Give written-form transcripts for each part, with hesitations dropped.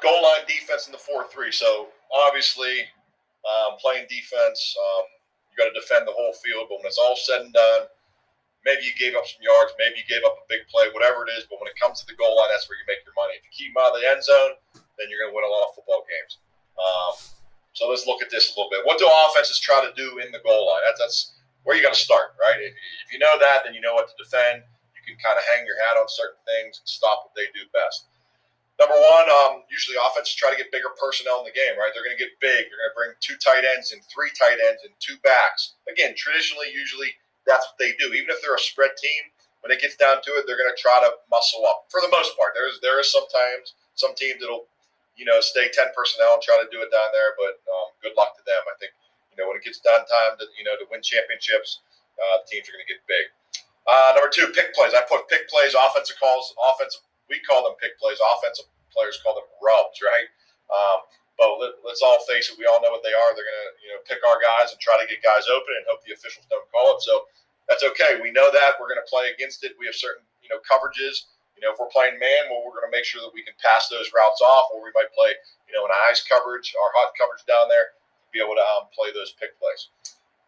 Goal line defense in the 4-3. So obviously, playing defense, you got to defend the whole field. But when it's all said and done, maybe you gave up some yards, maybe you gave up a big play, whatever it is. But when it comes to the goal line, that's where you make your money. If you keep them out of the end zone, then you're going to win a lot of football games. So let's look at this a little bit. What do offenses try to do in the goal line? That's where you got to start, right? If you know that, then you know what to defend. You can kind of hang your hat on certain things and stop what they do best. Number one, usually offenses try to get bigger personnel in the game, right? They're going to get big. They're going to bring 2 tight ends and 3 tight ends and 2 backs. Again, traditionally, usually that's what they do. Even if they're a spread team, when it gets down to it, they're going to try to muscle up. For the most part, there is sometimes some teams that'll stay 10 personnel and try to do it down there, but good luck to them. I think, when it gets down time to win championships, the teams are going to get big. Number 2, pick plays. I put pick plays, offensive calls, we call them pick plays. Offensive players call them rubs, right? But let's all face it. We all know what they are. They're going to, pick our guys and try to get guys open and hope the officials don't call it. So that's okay. We know that. We're going to play against it. We have certain, coverages. If we're playing man, well, we're going to make sure that we can pass those routes off, or we might play, an eyes coverage or hot coverage down there to be able to play those pick plays.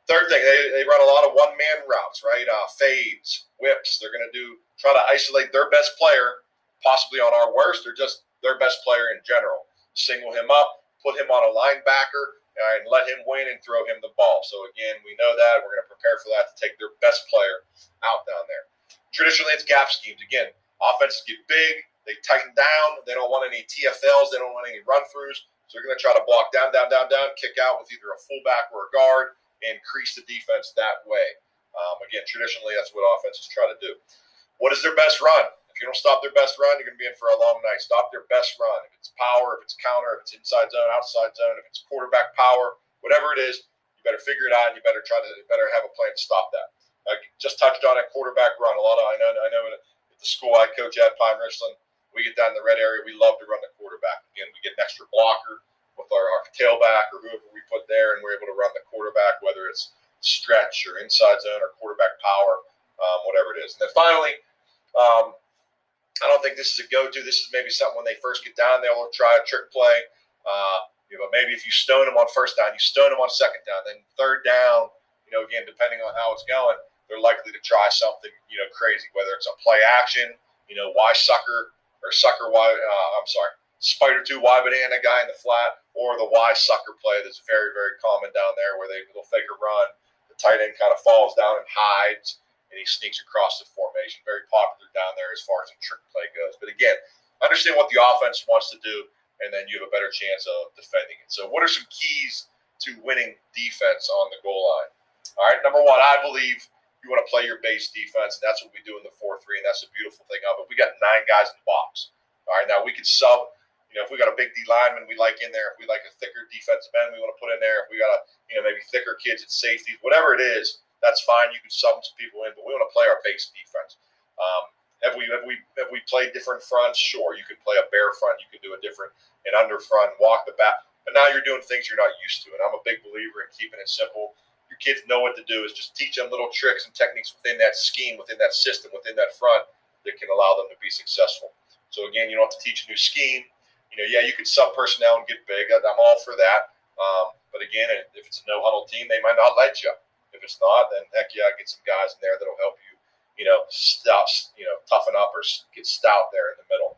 Third thing, they run a lot of one-man routes, right? Fades, whips. They're going to try to isolate their best player, possibly on our worst, or just their best player in general. Single him up, put him on a linebacker, and let him win and throw him the ball. So, again, we know that. We're going to prepare for that to take their best player out down there. Traditionally, it's gap schemes. Again, offenses get big, they tighten down, they don't want any TFLs, they don't want any run-throughs, so they're going to try to block down, kick out with either a fullback or a guard, and increase the defense that way. Again, traditionally, that's what offenses try to do. What is their best run? If you don't stop their best run, you're going to be in for a long night. Stop their best run. If it's power, if it's counter, if it's inside zone, outside zone, if it's quarterback power, whatever it is, you better figure it out, and you better have a plan to stop that. I just touched on a quarterback run. I know the school I coach at, Pine Richland, we get down in the red area, we love to run the quarterback. Again, we get an extra blocker with our tailback or whoever we put there, and we're able to run the quarterback, whether it's stretch or inside zone or quarterback power, whatever it is. And then finally, I don't think this is a go-to. This is maybe something when they first get down there, they'll try a trick play. But maybe if you stone them on first down, you stone them on second down, then third down, again, depending on how it's going, they're likely to try something, crazy, whether it's a play action, spider 2 Y banana guy in the flat, or the Y sucker play that's very, very common down there where they'll fake a run. The tight end kind of falls down and hides, and he sneaks across the formation. Very popular down there as far as the trick play goes. But again, understand what the offense wants to do, and then you have a better chance of defending it. So what are some keys to winning defense on the goal line? All right, number 1, I believe you want to play your base defense, and that's what we do in the 4-3, and that's the beautiful thing of it. We got 9 guys in the box. All right, now we could sub, if we got a big D lineman we like in there, if we like a thicker defensive end we want to put in there, if we got maybe thicker kids at safety, whatever it is, that's fine. You can sub some people in, but we want to play our base defense. Have we played different fronts? Sure, you could play a bear front, you could do an under front, walk the back, but now you're doing things you're not used to, and I'm a big believer in keeping it simple. Your kids know what to do. Is just teach them little tricks and techniques within that scheme, within that system, within that front that can allow them to be successful. So again, you don't have to teach a new scheme. You could sub personnel and get big. I'm all for that. But again, if it's a no huddle team, they might not let you. If it's not, then heck yeah, get some guys in there that'll help you, toughen up or get stout there in the middle.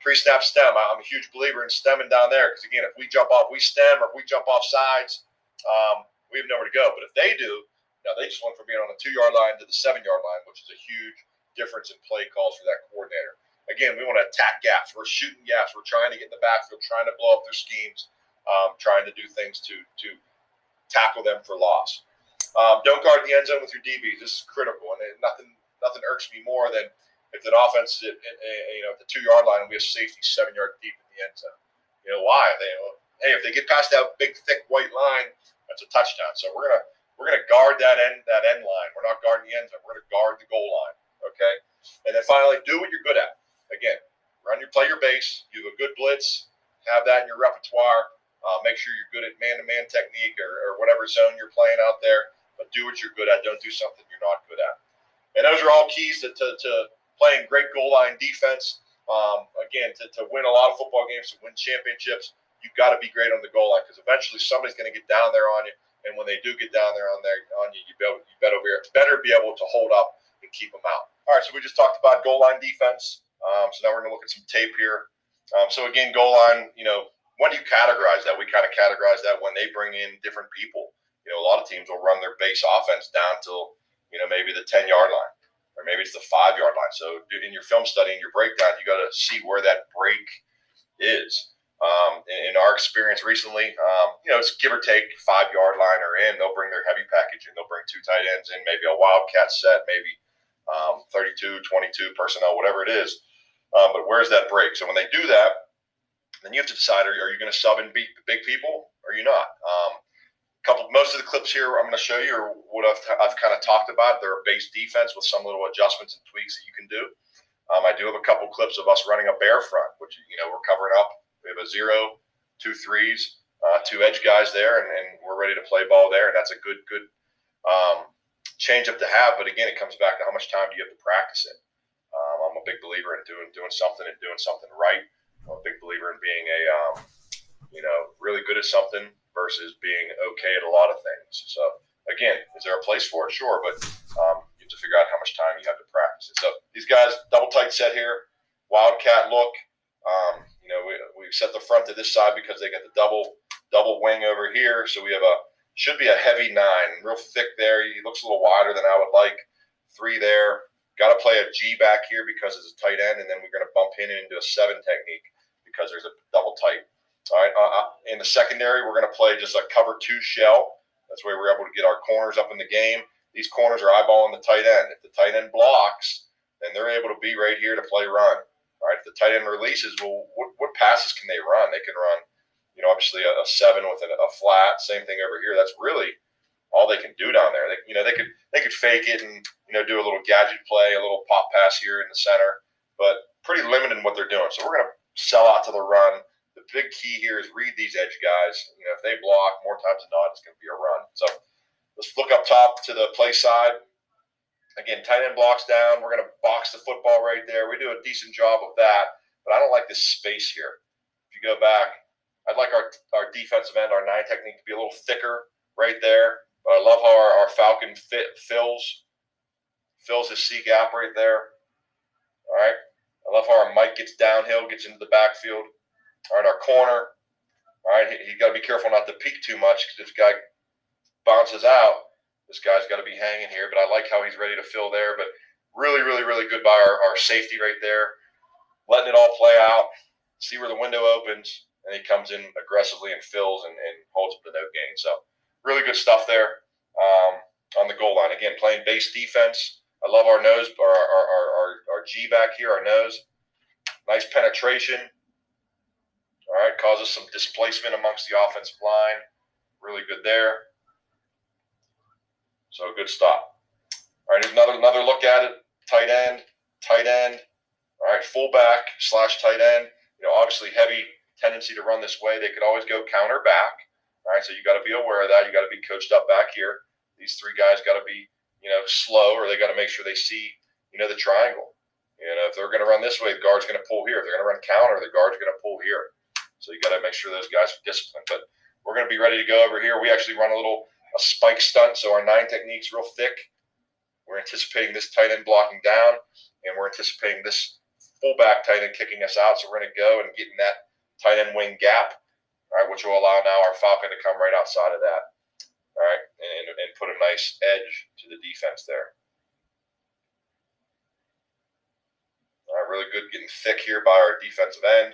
Pre-snap stem. I'm a huge believer in stemming down there because again, if we jump off, we stem, or if we jump off sides, we have nowhere to go. But if they do, now they just went from being on the 2-yard line to the 7-yard line, which is a huge difference in play calls for that coordinator. Again, we want to attack gaps. We're shooting gaps. We're trying to get in the backfield, trying to blow up their schemes, trying to do things to tackle them for loss. Don't guard the end zone with your DBs. This is critical, and nothing irks me more than if an offense at the 2-yard line and we have safety 7 yards deep in the end zone. Why? If they get past that big, thick white line, that's a touchdown. So we're gonna guard that end line. We're not guarding the end zone. We're gonna guard the goal line. Okay. And then finally, do what you're good at. Again, play your base. You have a good blitz. Have that in your repertoire. Make sure you're good at man-to-man technique or whatever zone you're playing out there. But do what you're good at. Don't do something you're not good at. And those are all keys to playing great goal line defense again, to win a lot of football games, to win championships, you've got to be great on the goal line because eventually somebody's going to get down there on you. And when they do get down there on you, you better be able to hold up and keep them out. All right, so we just talked about goal line defense. So now we're going to look at some tape here. So again, goal line, when do you categorize that? We kind of categorize that when they bring in different people. A lot of teams will run their base offense down till, maybe the 10-yard line, or maybe it's the 5-yard line. So in your film study, in your breakdown, you got to see where that break is. In our experience recently, it's give or take 5-yard line or in. They'll bring their heavy package in. They'll bring 2 tight ends in, maybe a wildcat set, maybe 32, 22 personnel, whatever it is. But where's that break? So when they do that, then you have to decide: are you going to sub and beat the big people, or are you not? Most of the clips here I'm going to show you are what I've kind of talked about. They're a base defense with some little adjustments and tweaks that you can do. I do have a couple clips of us running a bear front, which we're covering up. We have a 0, 2 3s, 2 edge guys there, and we're ready to play ball there. And that's a good change up to have. But again, it comes back to how much time do you have to practice it. I'm a big believer in doing something and doing something right. I'm a big believer in being really good at something versus being okay at a lot of things. So again, is there a place for it? Sure, but you have to figure out how much time you have to practice it. So these guys, double tight set here, wildcat look. We set the front to this side because they got the double wing over here. So we have should be a heavy 9, real thick there. He looks a little wider than I would like. 3 there. Got to play a G back here because it's a tight end, and then we're going to bump him into a 7 technique because there's a double tight. All right. In the secondary, we're going to play just a cover 2 shell. That's where we're able to get our corners up in the game. These corners are eyeballing the tight end. If the tight end blocks, then they're able to be right here to play run. All right. If the tight end releases, well, what passes can they run? They can run, obviously a 7 with a flat. Same thing over here. That's really all they can do down there. They could fake it and do a little gadget play, a little pop pass here in the center, but pretty limited in what they're doing. So we're going to sell out to the run. The big key here is read these edge guys. If they block, more times than not, it's going to be a run. So let's look up top to the play side. Again, tight end blocks down. We're going to box the football right there. We do a decent job of that, but I don't like this space here. If you go back, I'd like our defensive end, our 9 technique, to be a little thicker right there. But I love how our Falcon fills his C gap right there. All right. I love how our Mike gets downhill, gets into the backfield. All right, our corner. All right, you got to be careful not to peek too much because if this guy bounces out, this guy's got to be hanging here. But I like how he's ready to fill there. But really, really, really good by our safety right there. Letting it all play out. See where the window opens. And he comes in aggressively and fills and holds up the no gain. So really good stuff there on the goal line. Again, playing base defense. I love our nose, our G back here, our nose. Nice penetration. All right, causes some displacement amongst the offensive line. Really good there. So good stop. All right, here's another look at it. Tight end. All right, fullback / tight end. Obviously heavy tendency to run this way. They could always go counter back. All right, so you got to be aware of that. You got to be coached up back here. These 3 guys got to be, slow, or they got to make sure they see, the triangle. If they're going to run this way, the guard's going to pull here. If they're going to run counter, the guard's going to pull here. So you got to make sure those guys are disciplined. But we're going to be ready to go over here. We actually run a spike stunt, so our 9 technique's real thick. We're anticipating this tight end blocking down, and we're anticipating this fullback tight end kicking us out. So we're going to go and get in that tight end wing gap, all right, which will allow now our Falcon to come right outside of that, all right, and put a nice edge to the defense there. All right, really good getting thick here by our defensive end.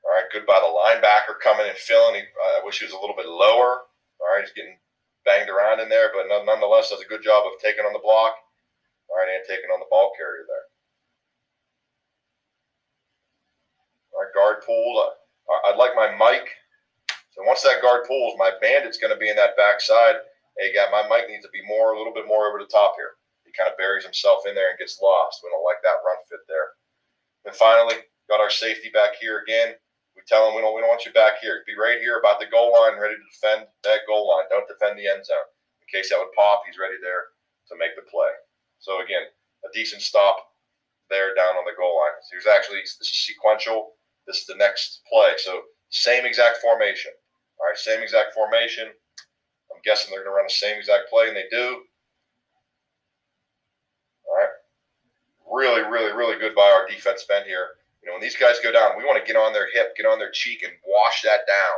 All right, good by the linebacker coming and filling. I wish he was a little bit lower. All right, he's getting banged around in there, but nonetheless does a good job of taking on the block, all right, and taking on the ball carrier there. All right, guard pulled. I'd like my Mike. So once that guard pulls, my bandit's going to be in that backside. Hey, my Mike needs to be a little bit more over the top here. He kind of buries himself in there and gets lost. We don't like that run fit there. And finally, got our safety back here again. We tell him we don't want you back here. Be right here about the goal line, ready to defend that goal line. Don't defend the end zone. In case that would pop, he's ready there to make the play. So again, a decent stop there down on the goal line. Here's actually, this is sequential. This is the next play. So same exact formation. All right, same exact formation. I'm guessing they're going to run the same exact play, and they do. All right. Really, really, really good by our defensive end here. You know, when these guys go down, we want to get on their hip, get on their cheek, and wash that down.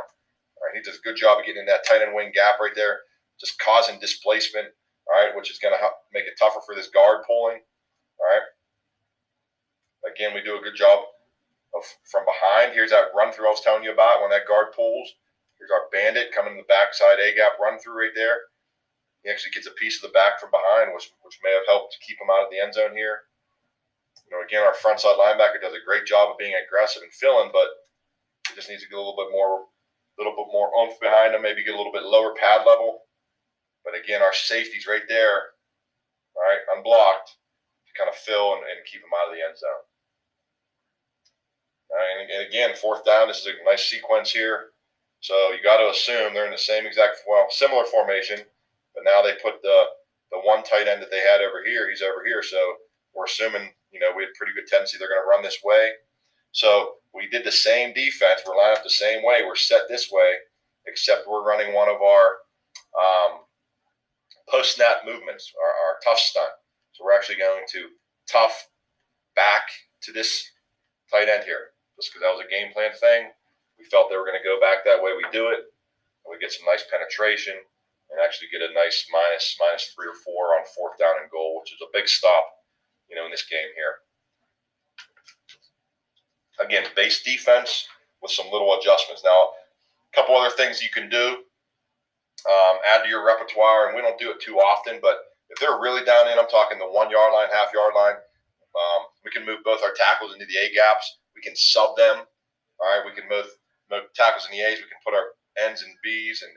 All right, he does a good job of getting in that tight end wing gap right there, just causing displacement, all right, which is going to make it tougher for this guard pulling. All right. Again, we do a good job of from behind. Here's that run through I was telling you about when that guard pulls. Here's our bandit coming in the backside A-gap run through right there. He actually gets a piece of the back from behind, which may have helped keep him out of the end zone here. You know, again, our front side linebacker does a great job of being aggressive and filling, but he just needs to get a little bit more oomph behind him, maybe get a little bit lower pad level. But again, our safety's right there, all right, unblocked, to kind of fill and keep him out of the end zone. All right, and again, fourth down, this is a nice sequence here. So you got to assume they're in the same exact, similar formation, but now they put the one tight end that they had over here, he's over here. So we're assuming, you know, we had pretty good tendency they're going to run this way. So we did the same defense. We're lined up the same way. We're set this way, except we're running one of our post-snap movements, our tough stunt. So we're actually going to tough back to this tight end here. Just because that was a game plan thing. We felt they were going to go back that way. We do it. And we get some nice penetration and actually get a nice minus 3 or 4 on fourth down and goal, which is a big stop, you know, in this game here. Again, base defense with some little adjustments. Now, a couple other things you can do. Add to your repertoire, and we don't do it too often, but if they're really down in, I'm talking the 1 yard line, half-yard line, we can move both our tackles into the A-gaps. We can sub them. All right, we can move tackles in the A's. We can put our ends and B's and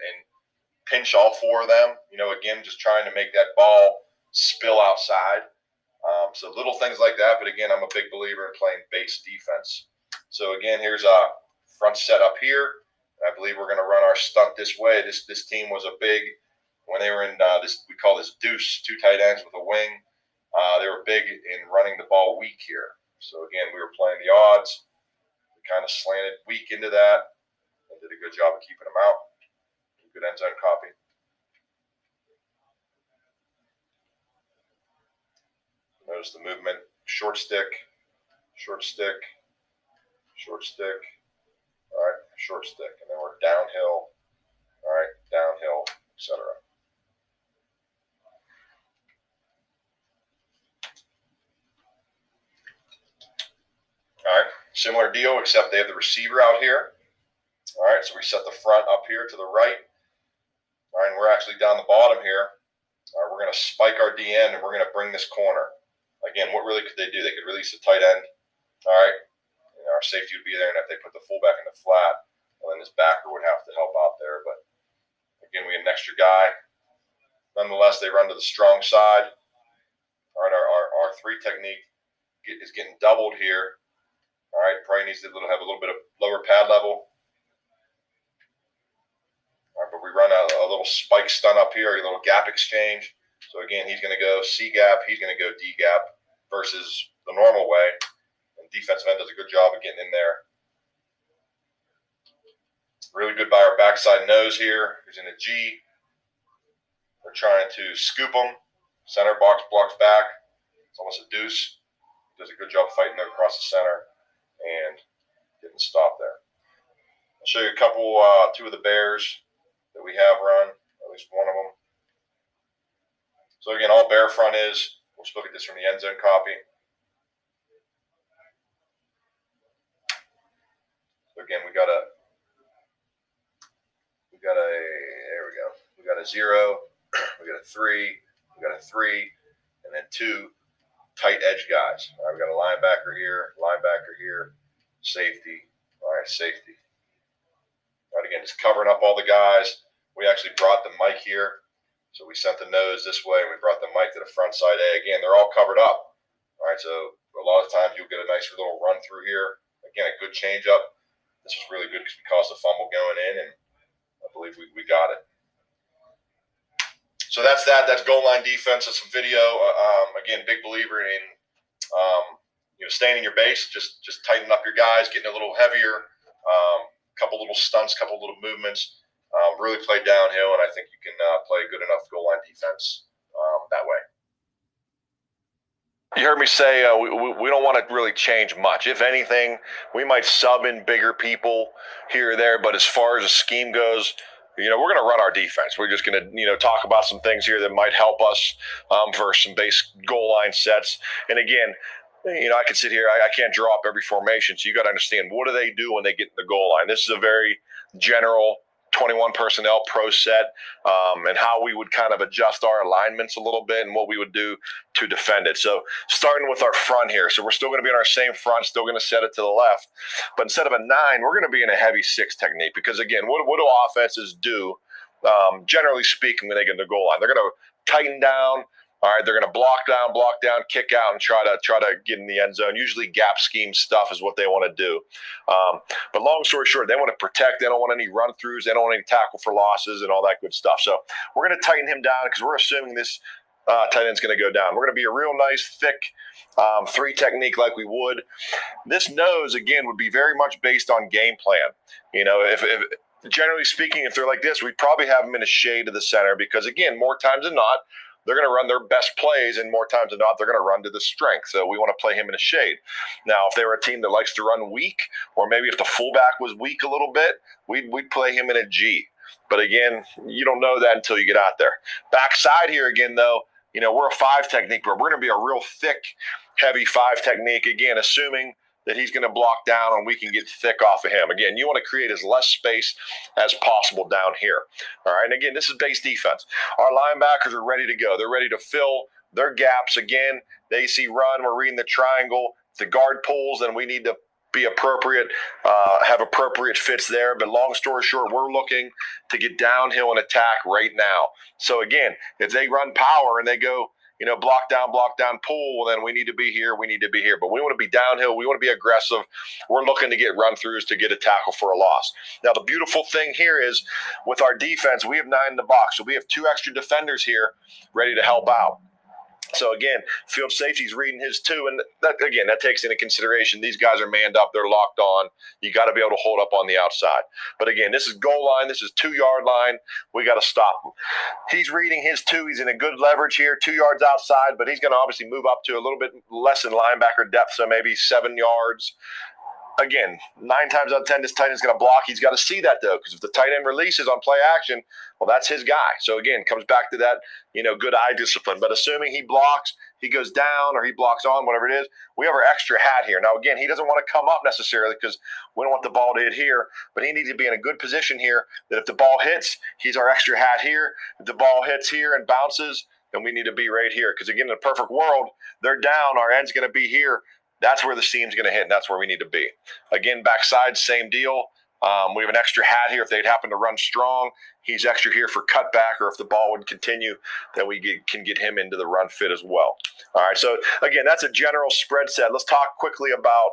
pinch all 4 of them. You know, again, just trying to make that ball spill outside. So little things like that. But again, I'm a big believer in playing base defense. So again, here's a front set up here. I believe we're going to run our stunt this way. This team was a big, when they were in this, we call this deuce, 2 tight ends with a wing. They were big in running the ball weak here. So again, we were playing the odds. We kind of slanted weak into that and did a good job of keeping them out. Good end zone copy. Notice the movement, short stick, short stick, short stick, all right, short stick. And then we're downhill, all right, downhill, etc. All right, similar deal, except they have the receiver out here. All right, so we set the front up here to the right. All right, and we're actually down the bottom here. All right, we're going to spike our DN, and we're going to bring this corner. Again, what really could they do? They could release a tight end. All right, and our safety would be there, and if they put the fullback in the flat, well, then this backer would have to help out there. But again, we have an extra guy. Nonetheless, they run to the strong side. All right, our 3 technique is getting doubled here. All right, probably needs to have a little bit of lower pad level. All right, but we run a little spike stunt up here, a little gap exchange. So again, he's going to go C gap, he's going to go D gap versus the normal way. And defensive end does a good job of getting in there. Really good by our backside nose here. He's in a G. We're trying to scoop him. Center box blocks back. It's almost a deuce. Does a good job fighting across the center and getting stopped there. I'll show you a couple, 2 of the bears that we have run, at least one of them. So again, all bear front is, we'll just look at this from the end zone copy. So again, we got a, there we go. We got a 0, we got a 3, we got a 3, and then 2 tight edge guys. All right, we got a linebacker here, safety. All right, safety. All right, again, just covering up all the guys. We actually brought the mic here. So we sent the nose this way, and we brought the mic to the front side A. Again, they're all covered up. All right, so a lot of times you'll get a nice little run through here. Again, a good change up. This was really good because we caused the fumble going in, and I believe we got it. So that's that. That's goal line defense. That's some video. Again, big believer in staying in your base, just tighten up your guys, getting a little heavier, couple little stunts, couple little movements, really play downhill, and I think you can play good enough goal line defense that way. You heard me say we don't want to really change much. If anything, we might sub in bigger people here or there, but as far as the scheme goes, we're going to run our defense. We're just going to, talk about some things here that might help us for some base goal line sets. And again, I can sit here. I can't draw up every formation, so you got to understand, what do they do when they get in the goal line? This is a very general 21 personnel pro set, and how we would kind of adjust our alignments a little bit and what we would do to defend it. So starting with our front here. So we're still going to be in our same front, still going to set it to the left. But instead of a 9, we're going to be in a heavy 6 technique, because, again, what do offenses do, generally speaking, when they get in the goal line? They're going to tighten down. All right, they're going to block down, kick out, and try to get in the end zone. Usually gap scheme stuff is what they want to do. But long story short, they want to protect. They don't want any run-throughs. They don't want any tackle for losses and all that good stuff. So we're going to tighten him down, because we're assuming this tight end's going to go down. We're going to be a real nice, thick 3 technique like we would. This nose, again, would be very much based on game plan. If generally speaking, if they're like this, we'd probably have them in a shade of the center, because, again, more times than not, they're going to run their best plays, and more times than not, they're going to run to the strength. So we want to play him in a shade. Now, if they were a team that likes to run weak, or maybe if the fullback was weak a little bit, we'd play him in a G. But again, you don't know that until you get out there. Backside here again, though, we're a 5 technique, but we're going to be a real thick, heavy 5 technique, again, assuming that he's going to block down and we can get thick off of him. Again, you want to create as less space as possible down here. All right, and again, this is base defense. Our linebackers are ready to go. They're ready to fill their gaps. Again, they see run, we're reading the triangle. If the guard pulls, then we need to be appropriate, have appropriate fits there. But long story short, we're looking to get downhill and attack right now. So again, if they run power and they go, block down, pull, well, then we need to be here. But we want to be downhill. We want to be aggressive. We're looking to get run-throughs to get a tackle for a loss. Now, the beautiful thing here is with our defense, we have 9 in the box. So we have 2 extra defenders here ready to help out. So, again, field safety's reading his 2. And, that takes into consideration these guys are manned up. They're locked on. You got to be able to hold up on the outside. But, again, this is goal line. This is 2-yard line. We got to stop him. He's reading his 2. He's in a good leverage here, 2 yards outside. But he's going to obviously move up to a little bit less in linebacker depth, so maybe 7 yards. Again, 9 times out of 10, this tight end's going to block. He's got to see that, though, because if the tight end releases on play action, well, that's his guy. So, again, comes back to that, good eye discipline. But assuming he blocks, he goes down, or he blocks on, whatever it is, we have our extra hat here. Now, again, he doesn't want to come up necessarily, because we don't want the ball to hit here, but he needs to be in a good position here that if the ball hits, he's our extra hat here. If the ball hits here and bounces, then we need to be right here. Because, again, in a perfect world, they're down. Our end's going to be here. That's where the seam's going to hit, and that's where we need to be. Again, backside, same deal. We have an extra hat here if they'd happen to run strong. He's extra here for cutback, or if the ball would continue, then we can get him into the run fit as well. All right, so, again, that's a general spread set. Let's talk quickly about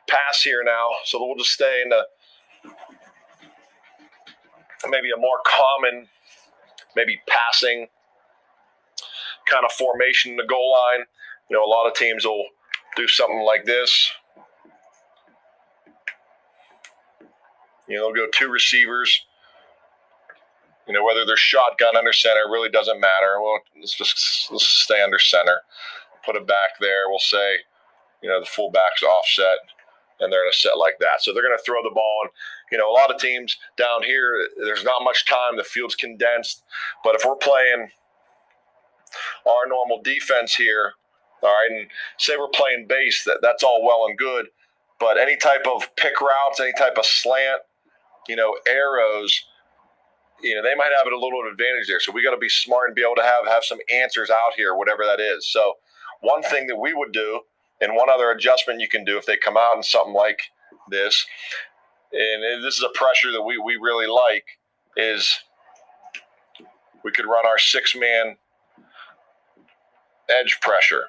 pass here now. So we'll just stay in maybe a more common, maybe passing kind of formation in the goal line. A lot of teams will do something like this. They'll go 2 receivers. Whether they're shotgun under center, really doesn't matter. Well, let's stay under center. Put it back there. We'll say, the fullback's offset, and they're in a set like that. So they're going to throw the ball. And, a lot of teams down here, there's not much time. The field's condensed. But if we're playing our normal defense here, all right, and say we're playing base, that's all well and good, but any type of pick routes, any type of slant, arrows, they might have a little advantage there. So we got to be smart and be able to have some answers out here, whatever that is. So one thing that we would do, and one other adjustment you can do if they come out in something like this, and this is a pressure that we really like, is we could run our 6-man edge pressure.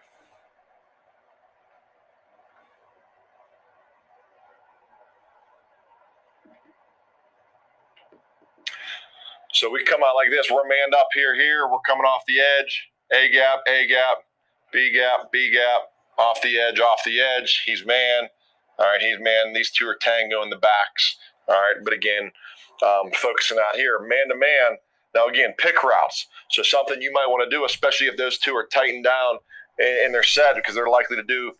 So we come out like this. We're manned up here. We're coming off the edge. A gap. B gap, off the edge. He's man. All right, he's man. These two are tango in the backs. All right, but again, focusing out here, man to man. Now, again, pick routes. So something you might want to do, especially if those two are tightened down and they're set, because they're likely to do,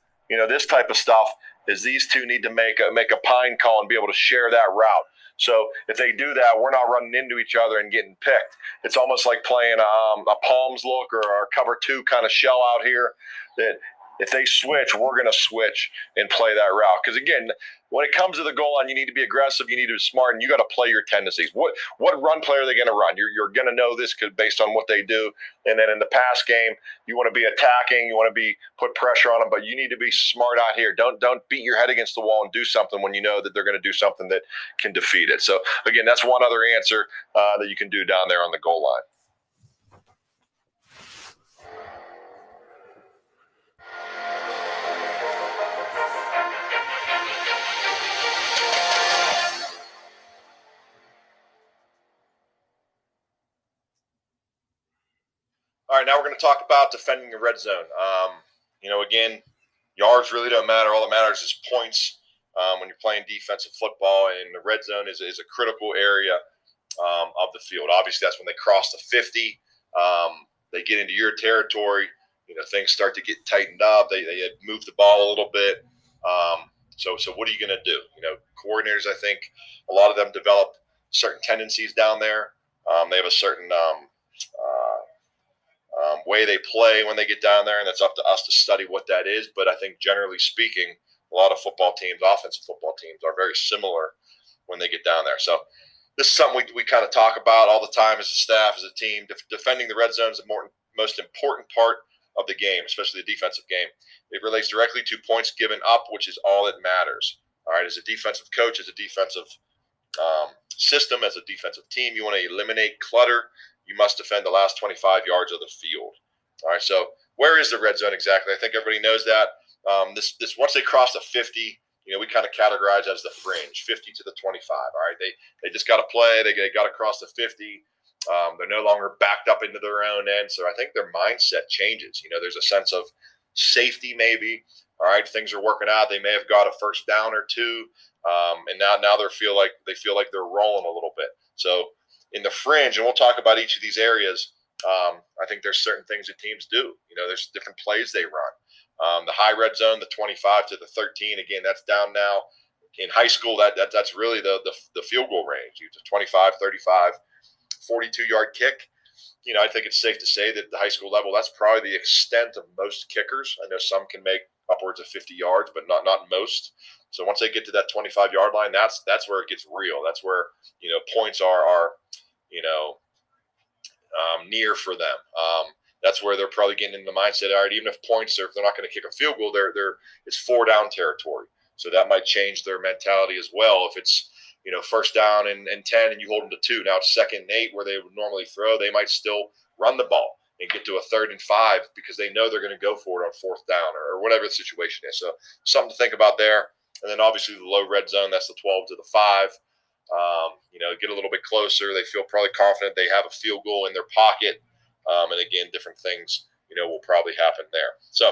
this type of stuff, is these two need to make a pine call and be able to share that route. So if they do that, we're not running into each other and getting picked. It's almost like playing a palms look or a cover two kind of shell out here, that if they switch, we're going to switch and play that route. Because, again, when it comes to the goal line, you need to be aggressive, you need to be smart, and you got to play your tendencies. What run play are they going to run? You're going to know this based on what they do. And then in the pass game, you want to be attacking, you want to put pressure on them, but you need to be smart out here. Don't beat your head against the wall and do something when you know that they're going to do something that can defeat it. So, again, that's one other answer that you can do down there on the goal line. All right, now we're going to talk about defending the red zone. Again, yards really don't matter. All that matters is points when you're playing defensive football, and the red zone is a critical area of the field. Obviously, that's when they cross the 50. They get into your territory. Things start to get tightened up. They move the ball a little bit. So what are you going to do? Coordinators, I think a lot of them develop certain tendencies down there. They have a certain way they play when they get down there, and it's up to us to study what that is. But I think generally speaking, a lot of football teams, offensive football teams, are very similar when they get down there. So this is something we kind of talk about all the time as a staff, as a team. Defending the red zone is the most important part of the game, especially the defensive game. It relates directly to points given up, which is all that matters. All right, as a defensive coach, as a defensive system, as a defensive team, you want to eliminate clutter. You must defend the last 25 yards of the field. All right, so where is the red zone exactly? I think everybody knows that. This once they cross the 50, we kind of categorize as the fringe, 50 to the 25. All right, they just got to play. They got to cross the 50. They're no longer backed up into their own end. So I think their mindset changes. There's a sense of safety maybe. All right, things are working out. They may have got a first down or two, and now they feel like they're rolling a little bit. So in the fringe, and we'll talk about each of these areas, I think there's certain things that teams do. There's different plays they run. The high red zone, the 25 to the 13, again, that's down now. In high school, that's really the field goal range. It's a 25, 35, 42-yard kick. I think it's safe to say that at the high school level, that's probably the extent of most kickers. I know some can make upwards of 50 yards, but not most. So once they get to that 25-yard line, that's where it gets real. That's where points are near for them. That's where they're probably getting into the mindset. All right, even if if they're not going to kick a field goal, it's 4 down territory. So that might change their mentality as well. If it's first down and 10 and you hold them to 2, now it's 2nd and 8 where they would normally throw. They might still run the ball and get to a 3rd and 5 because they know they're going to go for it on 4th down or whatever the situation is. So something to think about there. And then obviously the low red zone, that's the 12 to the 5. Get a little bit closer. They feel probably confident they have a field goal in their pocket. And again, different things, will probably happen there. So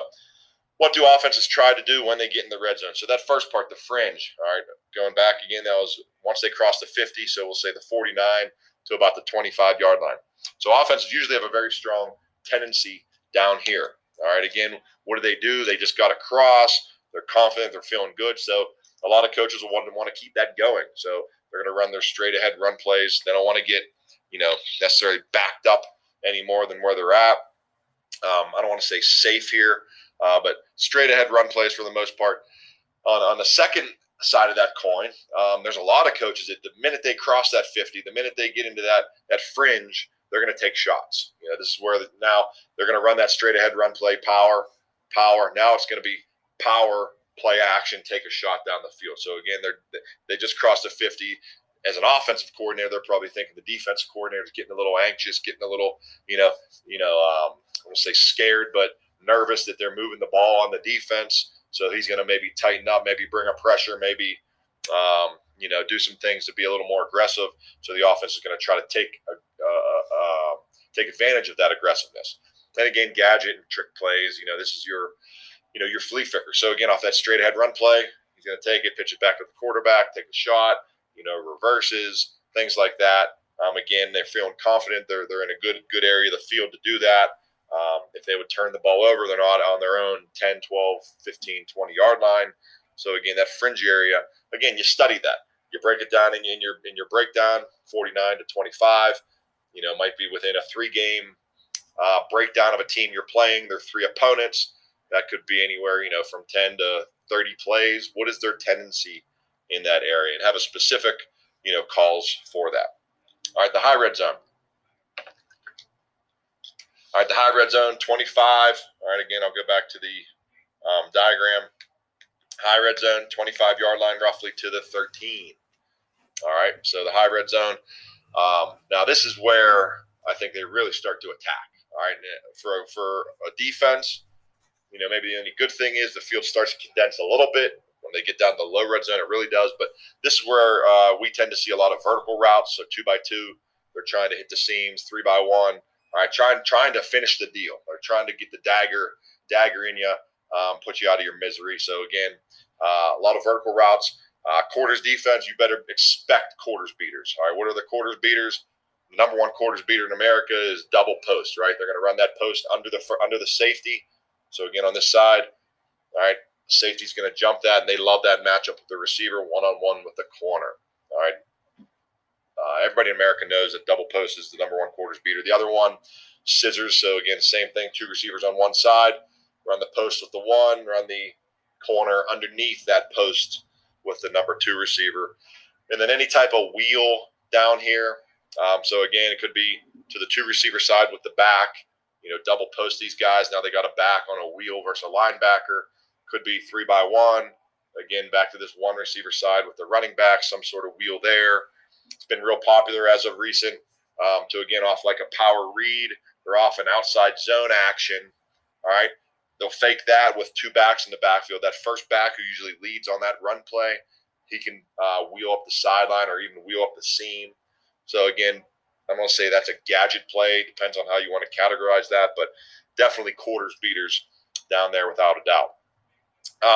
what do offenses try to do when they get in the red zone? So that first part, the fringe, all right, going back again, that was once they cross the 50, so we'll say the 49 to about the 25-yard line. So offenses usually have a very strong tendency down here. All right, again, what do? They just got to cross. They're confident. They're feeling good. So a lot of coaches will want to keep that going. So they're going to run their straight-ahead run plays. They don't want to get, necessarily backed up any more than where they're at. I don't want to say safe here, but straight-ahead run plays for the most part. On the second side of that coin, there's a lot of coaches that the minute they cross that 50, the minute they get into that fringe, they're going to take shots. This is where now they're going to run that straight-ahead run play, power. Now it's going to be power, play action, take a shot down the field. So again, they just crossed the 50. As an offensive coordinator, they're probably thinking the defensive coordinator is getting a little anxious, getting a little, I won't say scared, but nervous that they're moving the ball on the defense. So he's going to maybe tighten up, maybe bring a pressure, maybe, do some things to be a little more aggressive. So the offense is going to try to take advantage of that aggressiveness. And again, gadget and trick plays. This is your flea flicker. So again, off that straight ahead run play, he's going to take it, pitch it back to the quarterback, take a shot, reverses, things like that. Again, they're feeling confident. They're in a good area of the field to do that. If they would turn the ball over, they're not on their own 10, 12, 15, 20-yard line. So again, that fringe area, again, you study that. You break it down in your breakdown, 49 to 25. Might be within a 3-game breakdown of a team you're playing. Their 3 opponents. That could be anywhere, from 10 to 30 plays. What is their tendency in that area? And have a specific, calls for that. All right, the high red zone. All right, the high red zone, 25. All right, again, I'll go back to the diagram. High red zone, 25-yard line, roughly to the 13. All right, so the high red zone. Now, this is where I think they really start to attack. All right, for a defense, maybe the only good thing is the field starts to condense a little bit. When they get down to the low red zone, it really does. But this is where we tend to see a lot of vertical routes. So 2x2, they're trying to hit the seams. 3x1, all right, trying to finish the deal. They're trying to get the dagger in you, put you out of your misery. So again, a lot of vertical routes. Quarters defense, you better expect quarters beaters. All right, what are the quarters beaters? The number one quarters beater in America is double post. Right, they're going to run that post under the safety. So again, on this side, all right, safety's going to jump that, and they love that matchup with the receiver one-on-one with the corner. All right, everybody in America knows that double post is the number one quarters beater. The other one, scissors. So again, same thing, 2 receivers on one side, run the post with the one, run the corner underneath that post with the number 2 receiver, and then any type of wheel down here. So again, it could be to the 2 receiver side with the back. Double post these guys. Now they got a back on a wheel versus a linebacker. Could be 3x1. Again, back to this 1 receiver side with the running back, some sort of wheel there. It's been real popular as of recent. To again, off like a power read or off an outside zone action. All right. They'll fake that with 2 backs in the backfield. That first back who usually leads on that run play, he can wheel up the sideline or even wheel up the seam. So again, I'm going to say that's a gadget play. Depends on how you want to categorize that, but definitely quarters beaters down there without a doubt.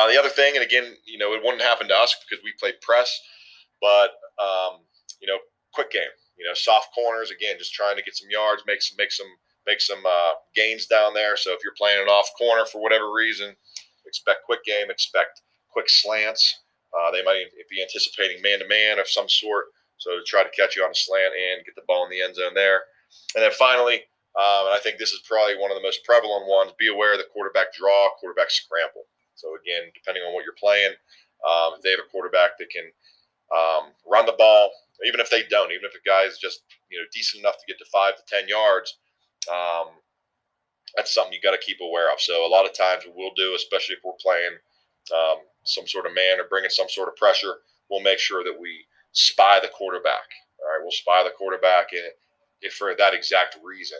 The other thing, and again, it wouldn't happen to us because we play press, but quick game. Soft corners. Again, just trying to get some yards, make some gains down there. So if you're playing an off corner for whatever reason, expect quick game, expect quick slants. They might be anticipating man-to-man of some sort. So to try to catch you on a slant and get the ball in the end zone there. And then finally, and I think this is probably one of the most prevalent ones, be aware of the quarterback draw, quarterback scramble. So again, depending on what you're playing, if they have a quarterback that can run the ball, even if they don't, even if a guy is just decent enough to get to 5 to 10 yards, that's something you got to keep aware of. So a lot of times what we'll do, especially if we're playing some sort of man or bringing some sort of pressure, we'll make sure that we spy the quarterback. All right, we'll spy the quarterback if for that exact reason.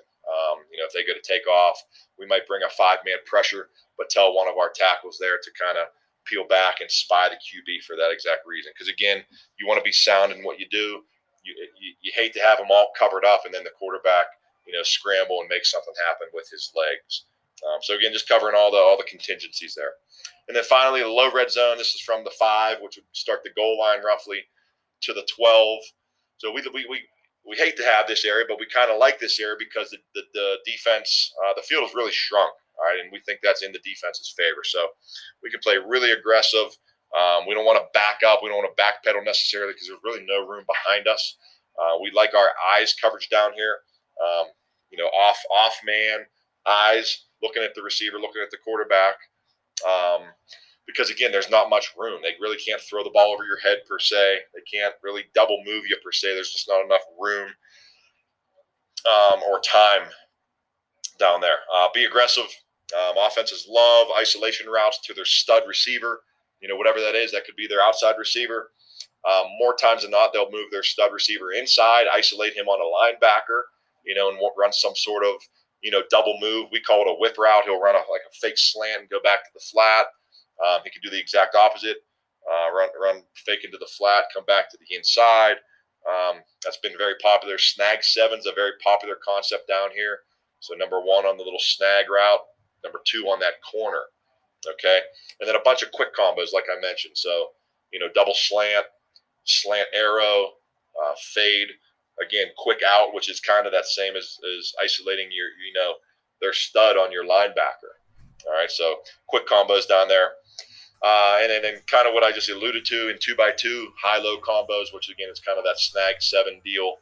If they go to take off, we might bring a 5-man pressure, but tell one of our tackles there to kind of peel back and spy the QB for that exact reason. Because again, you want to be sound in what you do. You hate to have them all covered up and then the quarterback, scramble and make something happen with his legs. So again, just covering all the contingencies there. And then finally, the low red zone. This is from the 5, which would start the goal line roughly to the 12. So we hate to have this area, but we kind of like this area because the defense, the field is really shrunk. All right, and we think that's in the defense's favor. So we can play really aggressive. We don't want to back up. We don't want to backpedal necessarily because there's really no room behind us. We like our eyes coverage down here. Off man eyes, looking at the receiver, looking at the quarterback. Because again, there's not much room. They really can't throw the ball over your head per se. They can't really double move you per se. There's just not enough room or time down there. Be aggressive. Offenses love isolation routes to their stud receiver. Whatever that is, that could be their outside receiver. More times than not, they'll move their stud receiver inside, isolate him on a linebacker, and run some sort of, double move. We call it a whip route. He'll run like a fake slant and go back to the flat. He could do the exact opposite, run fake into the flat, come back to the inside. That's been very popular. Snag 7's a very popular concept down here. So number 1 on the little snag route, number 2 on that corner. Okay, and then a bunch of quick combos, like I mentioned. So, double slant, slant arrow, fade. Again, quick out, which is kind of that same as isolating your, their stud on your linebacker. All right, so quick combos down there. And then kind of what I just alluded to in 2x2 high-low combos, which again is kind of that snag 7 deal.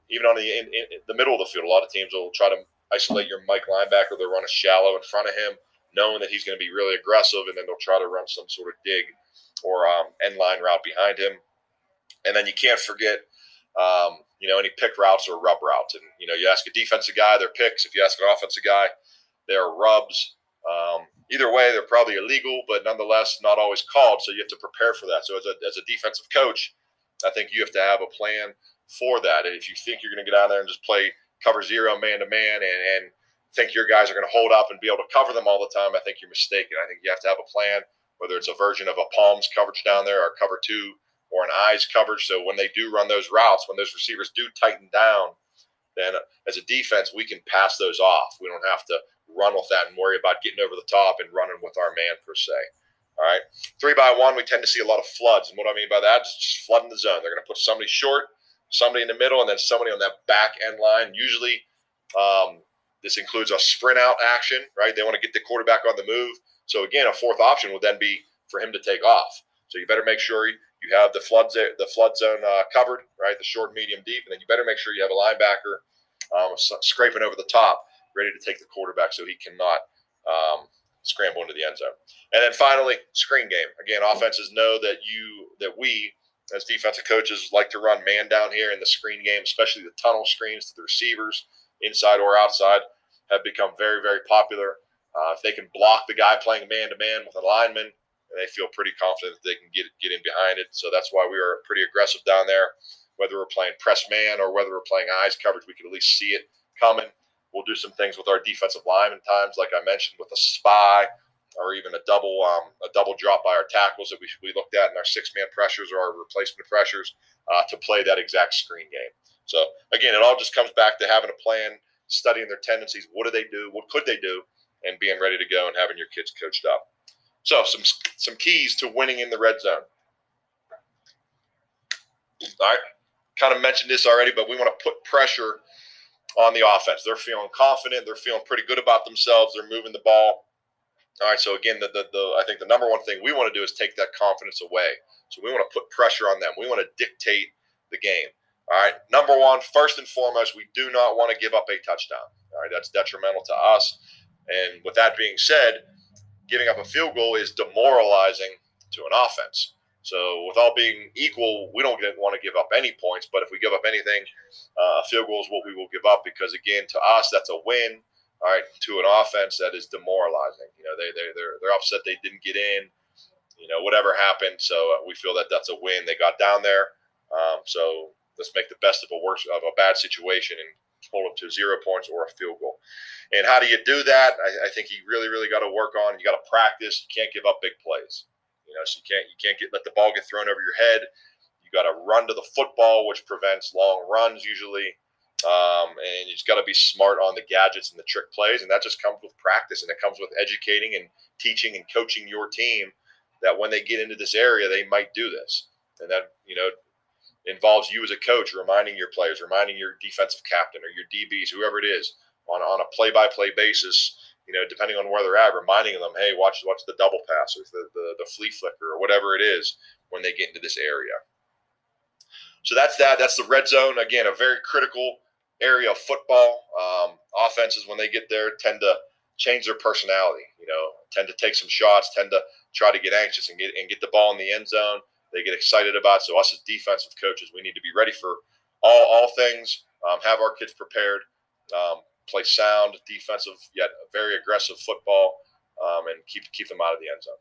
Even on in the middle of the field, a lot of teams will try to isolate your Mike linebacker. They'll run a shallow in front of him, knowing that he's going to be really aggressive, and then they'll try to run some sort of dig or end line route behind him. And then you can't forget, any pick routes or rub routes. And, you ask a defensive guy, they're picks. If you ask an offensive guy, they're rubs. Either way, they're probably illegal, but nonetheless not always called, so you have to prepare for that. So as a defensive coach, I think you have to have a plan for that. And if you think you're going to get out there and just play cover 0 man-to-man and think your guys are going to hold up and be able to cover them all the time, I think you're mistaken. I think you have to have a plan, whether it's a version of a palms coverage down there or cover 2 or an eyes coverage. So when they do run those routes, when those receivers do tighten down, then as a defense, we can pass those off. We don't have to run with that and worry about getting over the top and running with our man per se. All right. 3x1, we tend to see a lot of floods. And what I mean by that is just flooding the zone. They're going to put somebody short, somebody in the middle, and then somebody on that back end line. Usually this includes a sprint out action, right? They want to get the quarterback on the move. So again, a fourth option would then be for him to take off. So you better make sure you have the flood zone covered, right? The short, medium, deep. And then you better make sure you have a linebacker scraping over the top, ready to take the quarterback so he cannot scramble into the end zone. And then finally, screen game. Again, offenses know that we, as defensive coaches, like to run man down here in the screen game, especially the tunnel screens to the receivers, inside or outside, have become very, very popular. If they can block the guy playing man-to-man with a lineman, they feel pretty confident that they can get in behind it. So that's why we are pretty aggressive down there. Whether we're playing press man or whether we're playing eyes coverage, we can at least see it coming. We'll do some things with our defensive linemen times, like I mentioned, with a spy or even a double drop by our tackles that we looked at in our 6-man pressures or our replacement pressures to play that exact screen game. So, again, it all just comes back to having a plan, studying their tendencies. What do they do? What could they do? And being ready to go and having your kids coached up. So some keys to winning in the red zone. All right, kind of mentioned this already, but we want to put pressure on the offense. They're feeling confident. They're feeling pretty good about themselves. They're moving the ball. All right, so again, I think the number one thing we want to do is take that confidence away. So we want to put pressure on them. We want to dictate the game. All right, number one, first and foremost, we do not want to give up a touchdown. All right, that's detrimental to us. And with that being said, giving up a field goal is demoralizing to an offense. So with all being equal, we don't want to give up any points. But if we give up anything, a field goal is what we will give up because, again, to us, that's a win. All right, to an offense that is demoralizing. They're upset they didn't get in. Whatever happened. So we feel that that's a win. They got down there. So let's make the best of a bad situation and hold them to 0 points or a field goal. And how do you do that? I think you really, really got to work on. You got to practice. You can't give up big plays. So you can't let the ball get thrown over your head. You got to run to the football, which prevents long runs usually. And you just got to be smart on the gadgets and the trick plays, and that just comes with practice, and it comes with educating and teaching and coaching your team that when they get into this area, they might do this, and that involves you as a coach reminding your players, reminding your defensive captain or your DBs, whoever it is, on a play-by-play basis. Depending on where they're at, reminding them, hey, watch the double pass or the flea flicker or whatever it is when they get into this area. So that's that. That's the red zone. Again, a very critical area of football. Offenses, when they get there, tend to change their personality. Tend to take some shots, tend to try to get anxious and get the ball in the end zone. They get excited about it. So us as defensive coaches, we need to be ready for all things. Have our kids prepared. Play sound, defensive, yet very aggressive football, and keep them out of the end zone.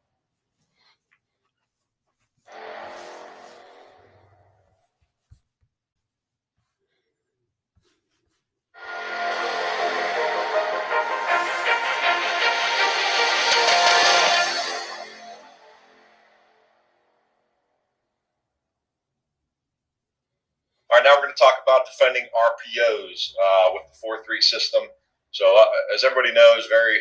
All right, now we're going to to talk about defending RPOs with the 4-3 system. So as everybody knows, very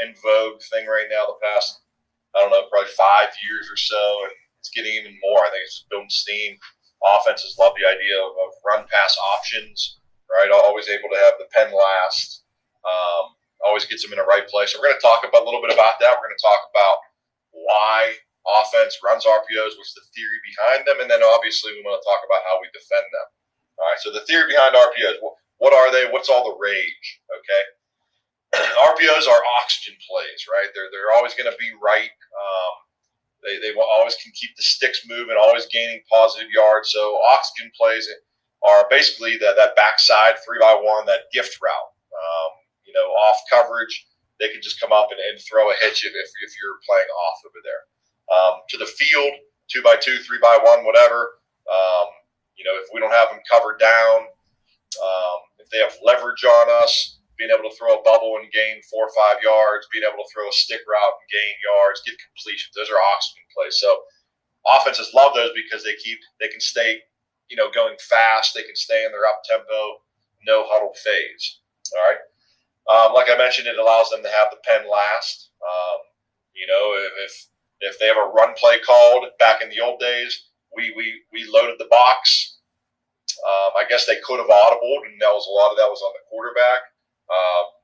in vogue thing right now the past, I don't know, probably 5 years or so, and it's getting even more. I think it's just building steam. Offenses love the idea of run-pass options, right? Always able to have the pen last. Always gets them in the right place. So we're going to talk about a little bit about that. We're going to talk about why offense runs RPOs, what's the theory behind them, and then obviously we want to talk about how we defend them. All right, so the theory behind RPOs, what are they? What's all the rage? Okay, RPOs are oxygen plays, right? They're always going to be right. They always can keep the sticks moving, always gaining positive yards. So oxygen plays are basically that backside 3x1, that gift route. Off coverage, they can just come up and throw a hitch if you're playing off over there. To the field, 2x2, 3x1, whatever. If we don't have them covered down, if they have leverage on us, being able to throw a bubble and gain 4 or 5 yards, being able to throw a stick route and gain yards, get completions. Those are oxygen plays. So offenses love those because they can stay, going fast. They can stay in their up tempo, no huddle phase. All right. Like I mentioned, it allows them to have the pen last. If they have a run play called back in the old days, we loaded the box. I guess they could have audibled, and a lot of that was on the quarterback.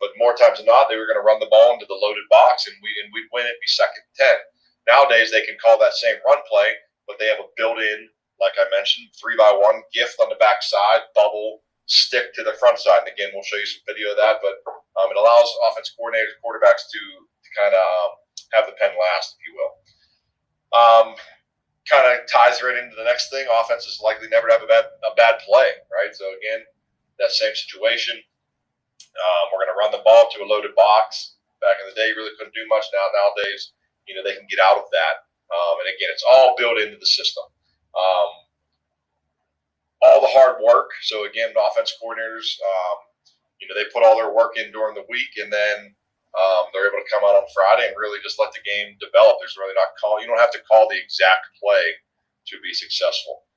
But more times than not, they were going to run the ball into the loaded box, and we'd win it, be 2nd and 10. Nowadays, they can call that same run play, but they have a built-in, like I mentioned, 3x1 gift on the backside, bubble, stick to the front side. And again, we'll show you some video of that, but it allows offensive coordinators, quarterbacks to kind of have the pen last, if you will. Kind of ties right into the next thing. Offense is likely never to have a bad play, right? So again, that same situation. We're going to run the ball to a loaded box. Back in the day, you really couldn't do much. Nowadays, they can get out of that. And again, it's all built into the system. All the hard work. So again, the offense coordinators, they put all their work in during the week, and then they're able to come out on Friday and really just let the game develop. There's really you don't have to call the exact play to be successful.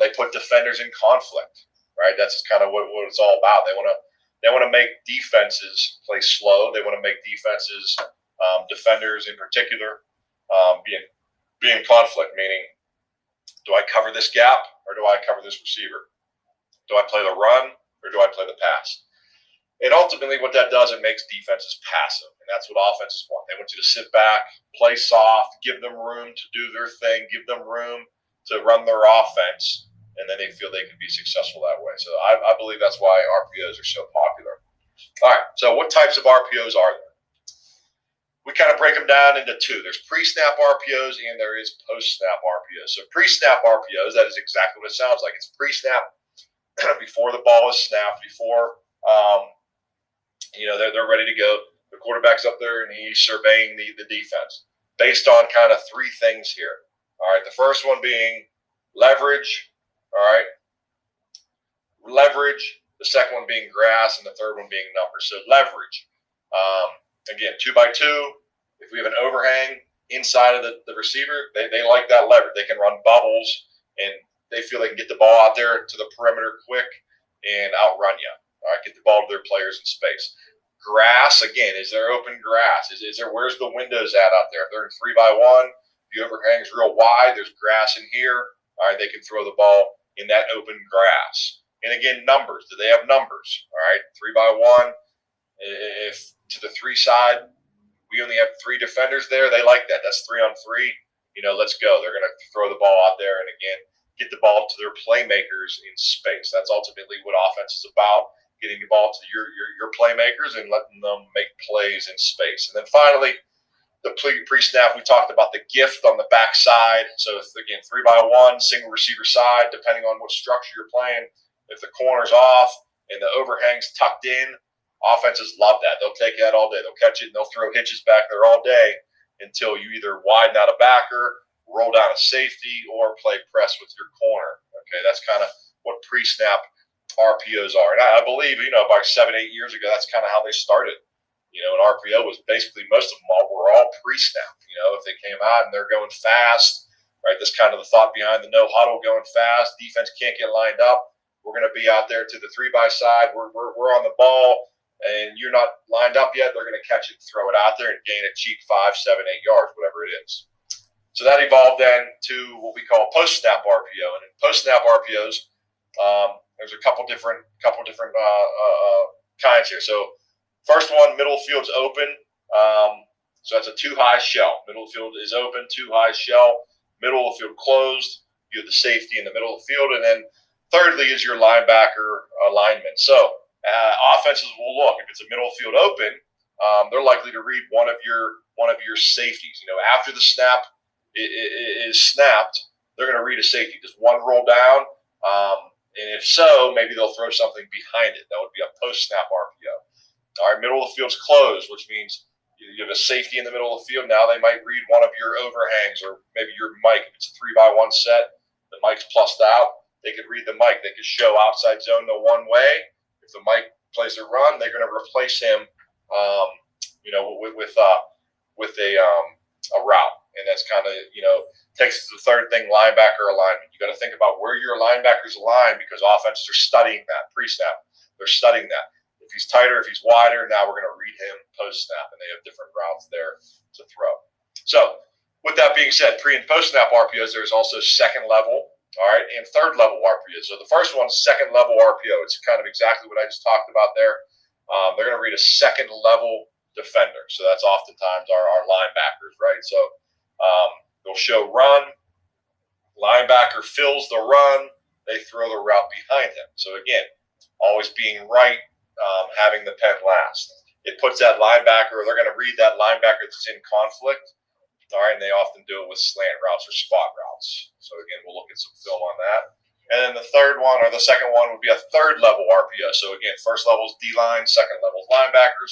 They put defenders in conflict, right? That's kind of what it's all about. They want to make defenses play slow. They want to make defenses, defenders in particular, be in conflict, meaning, do I cover this gap or do I cover this receiver? Do I play the run or do I play the pass? And ultimately what that does, it makes defenses passive. And that's what offenses want. They want you to sit back, play soft, give them room to do their thing, give them room to run their offense, and then they feel they can be successful that way. So I believe that's why RPOs are so popular. All right, so what types of RPOs are there? We kind of break them down into two. There's pre-snap RPOs and there is post-snap RPOs. So pre-snap RPOs, that is exactly what it sounds like. It's pre-snap before the ball is snapped, before they're ready to go. The quarterback's up there and he's surveying the defense based on kind of 3 things here. All right, the first one being leverage. All right, leverage. The second one being grass, and the third one being numbers. So leverage. Again, 2x2. If we have an overhang inside of the receiver, they like that leverage. They can run bubbles, and they feel they can get the ball out there to the perimeter quick and outrun you. All right, get the ball to their players in space. Grass, again, is there open grass? Is there, where's the windows at out there? If they're in 3x1, the overhang's real wide, there's grass in here. All right, they can throw the ball in that open grass. And again, numbers. Do they have numbers? All right, 3x1. If to the 3 side, we only have 3 defenders there, they like that. That's 3 on 3. Let's go. They're going to throw the ball out there and, again, get the ball to their playmakers in space. That's ultimately what offense is about, getting the ball to your playmakers and letting them make plays in space. And then finally, the pre-snap, we talked about the gift on the backside. So, again, 3x1, single receiver side, depending on what structure you're playing. If the corner's off and the overhang's tucked in, offenses love that. They'll take that all day. They'll catch it and they'll throw hitches back there all day until you either widen out a backer, roll down a safety, or play press with your corner. Okay, that's kind of what pre-snap RPOs are. And I believe, about 7-8 years ago, that's kind of how they started. An RPO was basically, most of them were all pre-snap. If they came out and they're going fast, right, that's kind of the thought behind the no huddle, going fast. Defense can't get lined up. we're going to be out there to the 3-by side. We're on the ball, and you're not lined up yet. They're going to catch it, throw it out there, and gain a cheap 5, 7, 8 yards, whatever it is. So that evolved then to what we call post-snap RPO. And in post-snap RPOs, there's a couple different kinds here. So first one, middle field's open. So that's a 2-high shell. Middle field is open, 2-high shell. Middle of the field closed. You have the safety in the middle of the field. And then thirdly is your linebacker alignment. So offenses will look, if it's a middle field open, they're likely to read one of your safeties. After the snap is snapped, they're going to read a safety. Does one roll down? And if so, maybe they'll throw something behind it. That would be a post-snap RPO. All right, middle of the field's closed, which means you have a safety in the middle of the field. Now they might read one of your overhangs or maybe your mic. If it's a 3-by-1 set, the mic's plussed out. They could read the mic. They could show outside zone the one way. If the mic plays a run, they're going to replace him, with a route. And that's kind of, takes us to the third thing, linebacker alignment. You got to think about where your linebackers align because offenses are studying that pre-snap. They're studying that. If he's tighter, if he's wider, now we're going to read him post-snap, and they have different routes there to throw. So with that being said, pre- and post-snap RPOs, there's also second level, all right, and third level RPOs. So the first one's second level RPO. It's kind of exactly what I just talked about there. They're going to read a second level defender. So that's oftentimes our linebackers, right? So they'll show run, linebacker fills the run, they throw the route behind him. So again, always being right, having the pen last. It puts that linebacker, they're going to read that linebacker that's in conflict. All right, and they often do it with slant routes or spot routes. So again, we'll look at some film on that. And then the third one or the second one would be a third level RPO. So again, first level is D-line, second level is linebackers.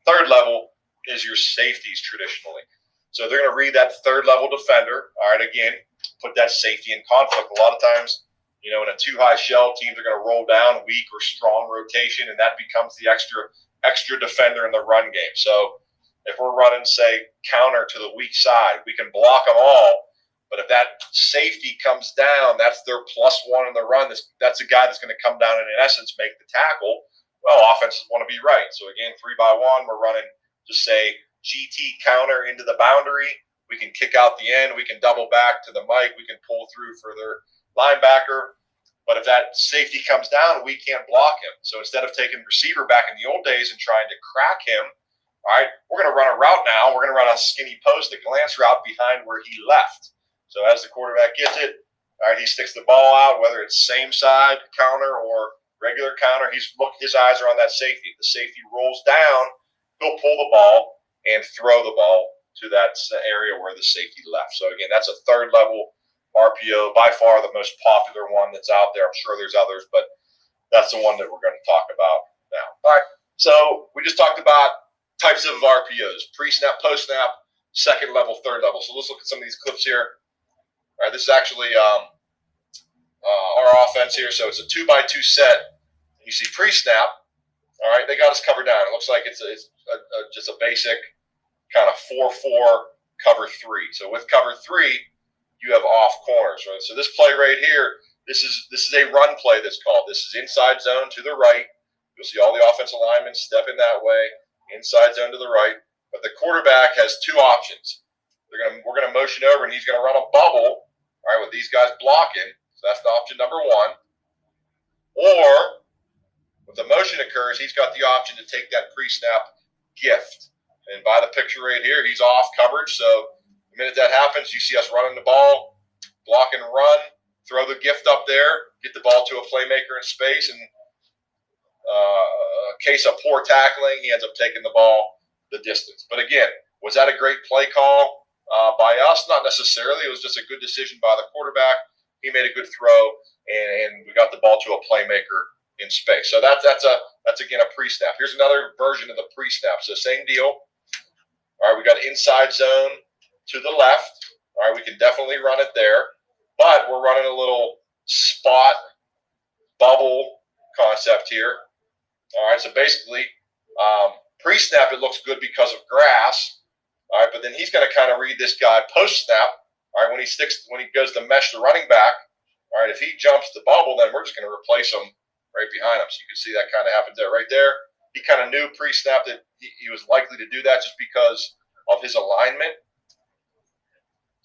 Third level is your safeties traditionally. So they're going to read that third level defender. All right, again, put that safety in conflict. A lot of times, in a 2-high shell, teams are going to roll down weak or strong rotation, and that becomes the extra defender in the run game. So if we're running, say, counter to the weak side, we can block them all. But if that safety comes down, that's their +1 in the run. That's a guy that's going to come down and, in essence, make the tackle. Well, offenses want to be right. So, again, 3-by-1, we're running, just say, GT counter into the boundary. We can kick out the end. We can double back to the mic. We can pull through for their linebacker. But if that safety comes down, we can't block him. So instead of taking receiver back in the old days and trying to crack him, all right, we're going to run a route now. We're going to run a skinny post, a glance route behind where he left. So as the quarterback gets it, all right, he sticks the ball out, whether it's same side counter or regular counter. His eyes are on that safety. If the safety rolls down, he'll pull the ball and throw the ball to that area where the safety left. So again, that's a third level RPO, by far the most popular one that's out there. I'm sure there's others, but that's the one that we're going to talk about now. All right, so we just talked about types of RPOs, pre-snap, post-snap, second level, third level. So let's look at some of these clips here. All right, this is actually our offense here. So it's a 2-by-2 set. You see pre-snap. All right, they got us covered down. It looks like it's just a basic kind of 4-4 cover 3. So with cover 3, you have off corners, right? So this play right here, this is a run play that's called. This is inside zone to the right. You'll see all the offensive linemen stepping that way, inside zone to the right. But the quarterback has 2 options. We're gonna motion over, and he's gonna run a bubble, all right, with these guys blocking. So that's the option number 1. Or if the motion occurs, he's got the option to take that pre-snap gift. And by the picture right here, he's off coverage. So the minute that happens, you see us running the ball, block and run, throw the gift up there, get the ball to a playmaker in space, and case of poor tackling, he ends up taking the ball the distance. But again, was that a great play call by us? Not necessarily. It was just a good decision by the quarterback. He made a good throw, and we got the ball to a playmaker in space. So that's again a pre-snap. Here's another version of the pre-snap. So same deal. All right, we got inside zone to the left. All right, we can definitely run it there, but we're running a little spot bubble concept here. All right, so basically pre-snap it looks good because of grass. All right, but then he's going to kind of read this guy post-snap. All right, when he goes to mesh the running back. All right, if he jumps the bubble, then we're just going to replace him right behind him. So you can see that kind of happened there. Right there, he kind of knew pre-snap that he was likely to do that just because of his alignment.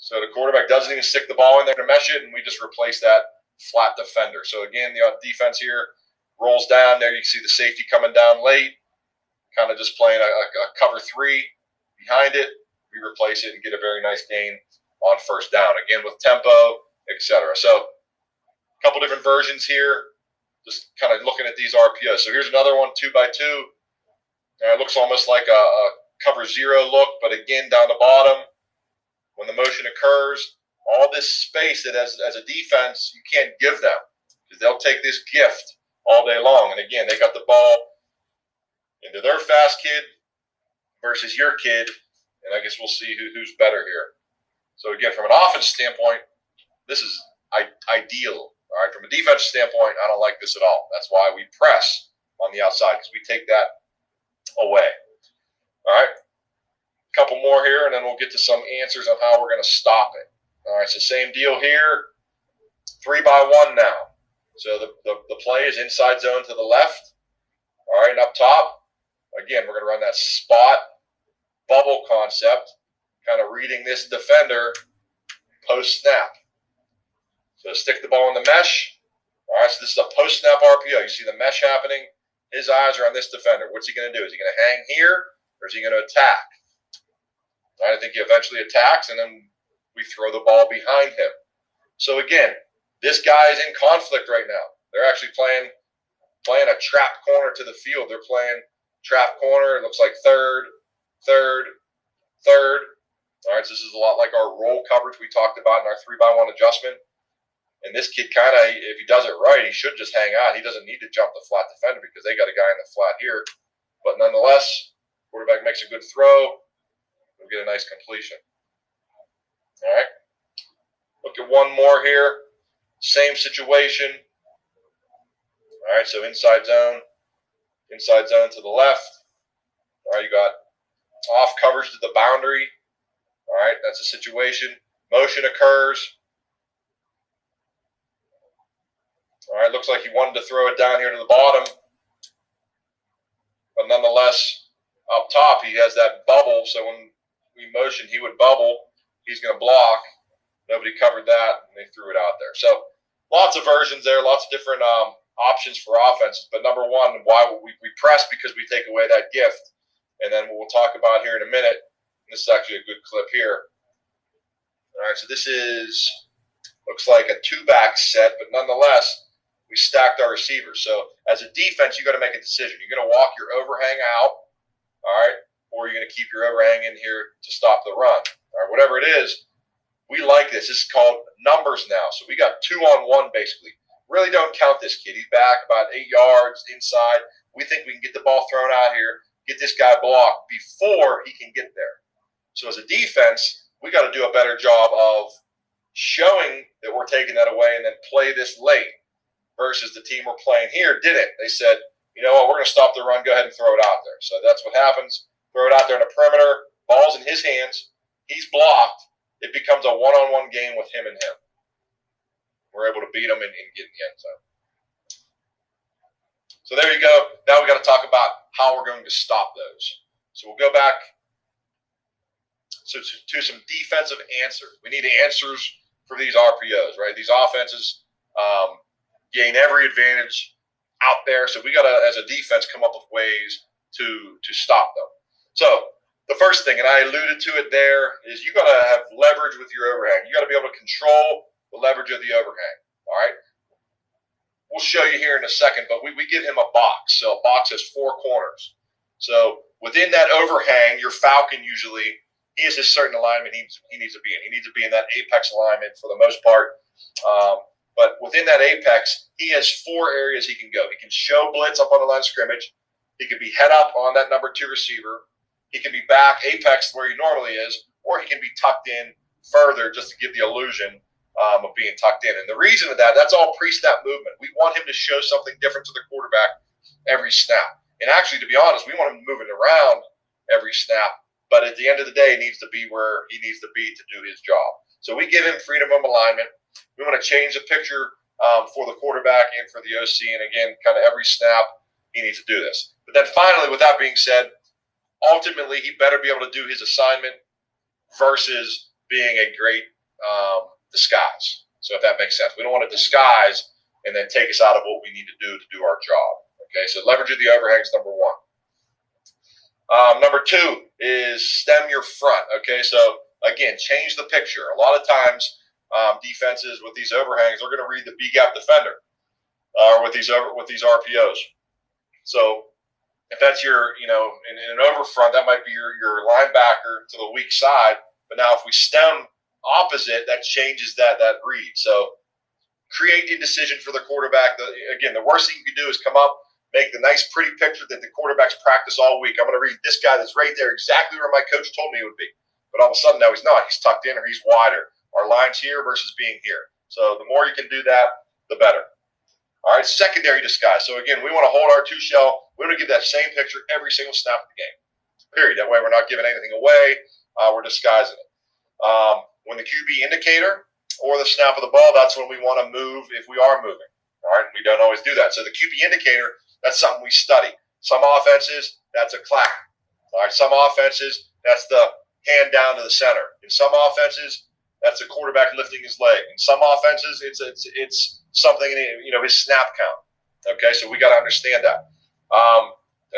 So the quarterback doesn't even stick the ball in there to mesh it, and we just replace that flat defender. So again, the defense here rolls down. There you can see the safety coming down late, kind of just playing a cover 3 behind it. We replace it and get a very nice gain on first down. Again, with tempo, etc. So a couple different versions here, just kind of looking at these RPOs. So here's another one, 2x2. It looks almost like a cover 0 look, but again, down the bottom, when the motion occurs, all this space that as a defense you can't give them because they'll take this gift all day long. And again, they got the ball into their fast kid versus your kid, and I guess we'll see who's better here. So again, from an offense standpoint, this is ideal. All right, from a defense standpoint, I don't like this at all. That's why we press on the outside because we take that away. All right, a couple more here, and then we'll get to some answers on how we're going to stop it. All right, so same deal here, 3x1 now. So the play is inside zone to the left. All right, and up top, again, we're going to run that spot bubble concept, kind of reading this defender post-snap. So stick the ball in the mesh. All right, so this is a post-snap RPO. You see the mesh happening. His eyes are on this defender. What's he going to do? Is he going to hang here, or is he going to attack? All right, I think he eventually attacks, and then we throw the ball behind him. So again, this guy is in conflict right now. They're actually playing a trap corner to the field. They're playing trap corner. It looks like third. All right, so this is a lot like our roll coverage we talked about in our 3x1 adjustment. And this kid kind of, if he does it right, he should just hang out. He doesn't need to jump the flat defender because they got a guy in the flat here. But nonetheless, quarterback makes a good throw. We'll get a nice completion. All right. Look at one more here. Same situation. All right, so inside zone to the left. All right, you got off coverage to the boundary. All right, that's a situation. Motion occurs. All right, looks like he wanted to throw it down here to the bottom. But nonetheless, up top, he has that bubble. So when we motion, he would bubble. He's going to block. Nobody covered that, and they threw it out there. So lots of versions there, lots of different options for offense. But number one, why we press because we take away that gift. And then what we'll talk about here in a minute, and this is actually a good clip here. All right, so this looks like a 2-back set, but nonetheless, we stacked our receivers. So as a defense, you got to make a decision. You're going to walk your overhang out, all right, or you're going to keep your overhang in here to stop the run. All right, whatever it is, we like this. This is called numbers now. So we got 2-on-1 basically. Really don't count this kid. He's back about 8 yards inside. We think we can get the ball thrown out here, get this guy blocked before he can get there. So as a defense, we got to do a better job of showing that we're taking that away and then play this late versus the team we're playing here didn't. They said, you know what, we're going to stop the run, go ahead and throw it out there. So that's what happens. Throw it out there in the perimeter. Ball's in his hands. He's blocked. It becomes a one-on-one game with him and him. We're able to beat him and get in the end zone. So there you go. Now we got to talk about how we're going to stop those. So we'll go back to some defensive answers. We need answers for these RPOs, right? These offenses gain every advantage out there. So we got to, as a defense, come up with ways to stop them. So the first thing, and I alluded to it there, is you got to have leverage with your overhang. You got to be able to control the leverage of the overhang. All right. We'll show you here in a second, but we give him a box. So a box has 4 corners. So within that overhang, your Falcon usually, he has a certain alignment he needs to be in. He needs to be in that apex alignment for the most part. But within that apex, he has 4 areas he can go. He can show blitz up on the line of scrimmage. He can be head up on that number 2 receiver. He can be back apex where he normally is, or he can be tucked in further just to give the illusion of being tucked in. And the reason of that, that's all pre-snap movement. We want him to show something different to the quarterback every snap. And actually, to be honest, we want him moving around every snap. But at the end of the day, he needs to be where he needs to be to do his job. So we give him freedom of alignment. We want to change the picture for the quarterback and for the OC. And again, kind of every snap, he needs to do this. But then finally, with that being said, ultimately, he better be able to do his assignment versus being a great disguise. So if that makes sense, we don't want to disguise and then take us out of what we need to do our job. Okay, so leveraging the overhang is number one. Number two is stem your front. Okay, so again, change the picture. A lot of times, defenses with these overhangs, they're going to read the B gap defender with these RPOs. So if that's your, in an over front, that might be your linebacker to the weak side. But now if we stem opposite, that changes that read. So create indecision for the quarterback. Again, the worst thing you can do is come up, make the nice, pretty picture that the quarterbacks practice all week. I'm going to read this guy that's right there exactly where my coach told me it would be. But all of a sudden, now he's not. He's tucked in or he's wider. Our line's here versus being here. So the more you can do that, the better. All right, secondary disguise. So again, we want to hold our two shell. We want to give that same picture every single snap of the game, period. That way we're not giving anything away. We're disguising it. When the QB indicator or the snap of the ball, that's when we want to move if we are moving. All right, we don't always do that. So the QB indicator, that's something we study. Some offenses, that's a clap. All right, some offenses, that's the hand down to the center. In some offenses, that's a quarterback lifting his leg. In some offenses, it's something in his snap count. Okay, so we got to understand that.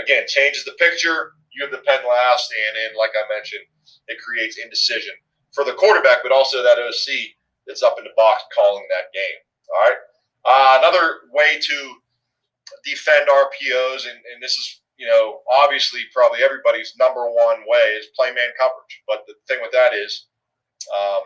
Again, changes the picture. You have the pen last, and like I mentioned, it creates indecision for the quarterback, but also that OC that's up in the box calling that game. All right. Another way to defend RPOs, and this is obviously probably everybody's number one way, is play man coverage. But the thing with that is,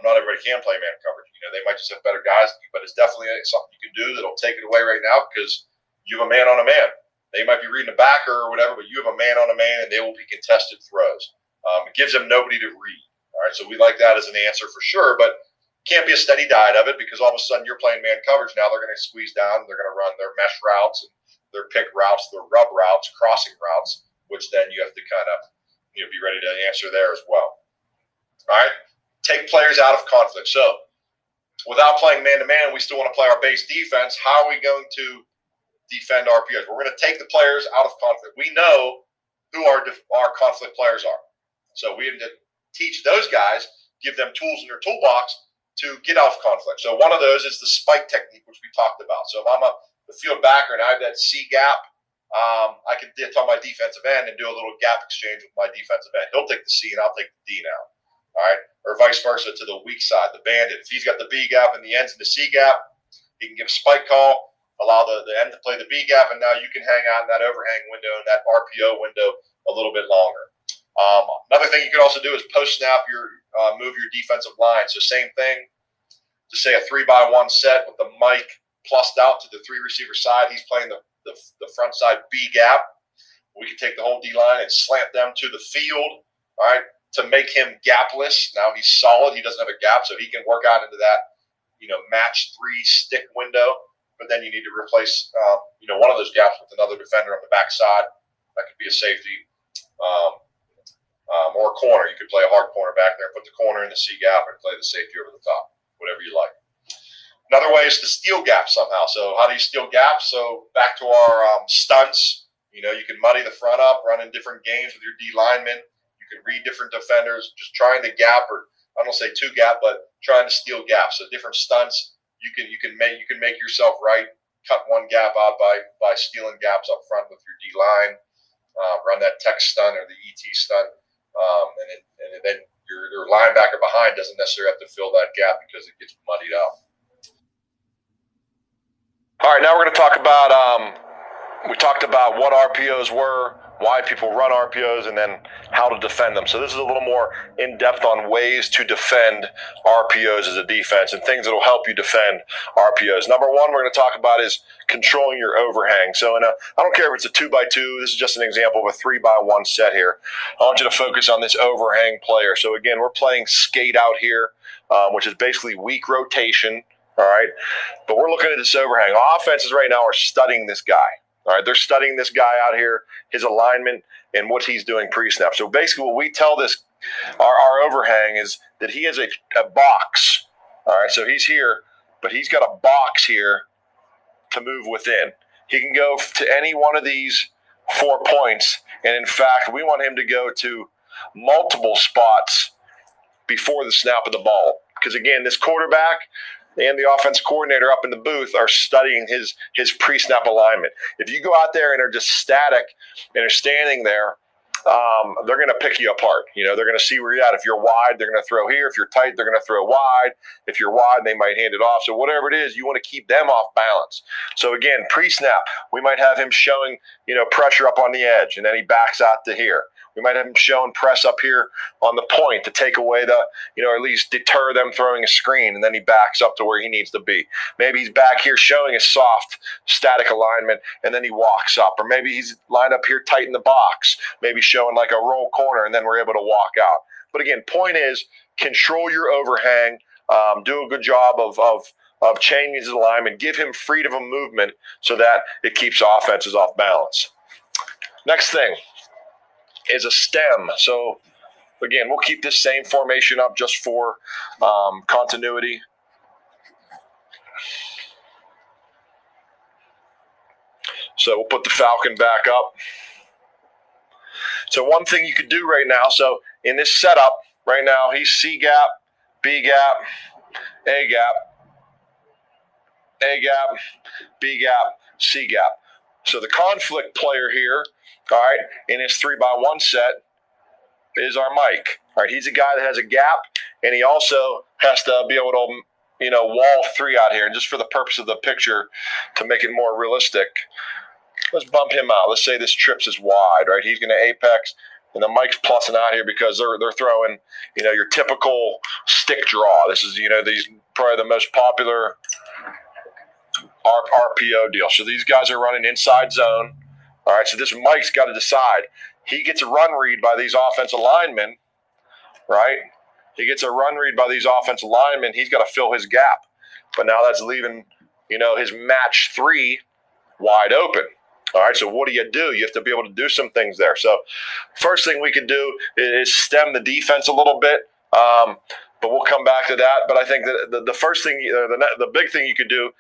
not everybody can play man coverage. They might just have better guys, but it's definitely something you can do that'll take it away right now because you have a man on a man. They might be reading a backer or whatever, but you have a man on a man, and they will be contested throws. It gives them nobody to read. All right, so we like that as an answer for sure, but can't be a steady diet of it because all of a sudden you're playing man coverage. Now they're going to squeeze down, and they're going to run their mesh routes and their pick routes, their rub routes, crossing routes, which then you have to kind of be ready to answer there as well. All right, take players out of conflict. So without playing man-to-man, we still want to play our base defense. How are we going to defend RPOs? We're going to take the players out of conflict. We know who our conflict players are. So we have to teach those guys, give them tools in their toolbox to get out of conflict. So one of those is the spike technique, which we talked about. So if I'm the field backer and I have that C gap, I can tell my defensive end and do a little gap exchange with my defensive end. He'll take the C and I'll take the D now. All right, or vice versa to the weak side, the bandit. If he's got the B gap and the end's in the C gap, he can give a spike call, allow the end to play the B gap, and now you can hang out in that overhang window and that RPO window a little bit longer. Another thing you can also do is post-snap move your defensive line. So same thing, to say a 3-by-1 set with the mic plussed out to the 3-receiver side. He's playing the front side B gap. We can take the whole D-line and slant them to the field, all right, to make him gapless. Now he's solid. He doesn't have a gap, so he can work out into that, match 3-stick window. But then you need to replace, one of those gaps with another defender on the backside. That could be a safety or a corner. You could play a hard corner back there, put the corner in the C gap, and play the safety over the top, whatever you like. Another way is to steal gaps somehow. So how do you steal gaps? So back to our stunts. You can muddy the front up, run in different games with your D linemen. You can read different defenders, just trying to gap, or I don't say two gap, but trying to steal gaps. So different stunts. You can make yourself right. Cut one gap out by stealing gaps up front with your D line. Run that tech stunt or the ET stunt, and then your linebacker behind doesn't necessarily have to fill that gap because it gets muddied out. All right, now we're going to talk about. We talked about what RPOs were, why people run RPOs, and then how to defend them. So this is a little more in-depth on ways to defend RPOs as a defense and things that will help you defend RPOs. Number one we're going to talk about is controlling your overhang. So I don't care if it's a 2x2. This is just an example of a 3-by-1 set here. I want you to focus on this overhang player. So again, we're playing skate out here, which is basically weak rotation. All right, but we're looking at this overhang. Offenses right now are studying this guy. All right, they're studying this guy out here, his alignment, and what he's doing pre-snap. So basically what we tell our overhang is that he has a box. All right, so he's here, but he's got a box here to move within. He can go to any one of these 4 points, and in fact, we want him to go to multiple spots before the snap of the ball. Because again, this quarterback and the offense coordinator up in the booth are studying his pre-snap alignment. If you go out there and are just static and are standing there, they're going to pick you apart. They're going to see where you're at. If you're wide, they're going to throw here. If you're tight, they're going to throw wide. If you're wide, they might hand it off. So whatever it is, you want to keep them off balance. So again, pre-snap, we might have him showing, pressure up on the edge, and then he backs out to here. We might have him showing press up here on the point to take away or at least deter them throwing a screen, and then he backs up to where he needs to be. Maybe he's back here showing a soft, static alignment, and then he walks up. Or maybe he's lined up here tight in the box, maybe showing like a roll corner, and then we're able to walk out. But again, point is, control your overhang, do a good job of changing his alignment, give him freedom of movement so that it keeps offenses off balance. Next thing is a stem. So again, we'll keep this same formation up just for continuity. So we'll put the Falcon back up. So one thing you could do right now, so in this setup, right now he's C gap, B gap, A gap, A gap, B gap, C gap. So the conflict player here, all right, in his 3x1 set is our Mike. All right, he's a guy that has a gap, and he also has to be able to, wall 3 out here. And just for the purpose of the picture, to make it more realistic, let's bump him out. Let's say this trips is wide, right? He's going to apex, and then Mike's plussing out here because they're throwing, your typical stick draw. This is, these probably the most popular RPO deal. So these guys are running inside zone. All right, so this Mike's got to decide. He gets a run read by these offensive linemen, right? He gets a run read by these offensive linemen. He's got to fill his gap. But now that's leaving, his match 3 wide open. All right, so what do? You have to be able to do some things there. So first thing we could do is stem the defense a little bit. But we'll come back to that. But I think that the first thing, the big thing you could do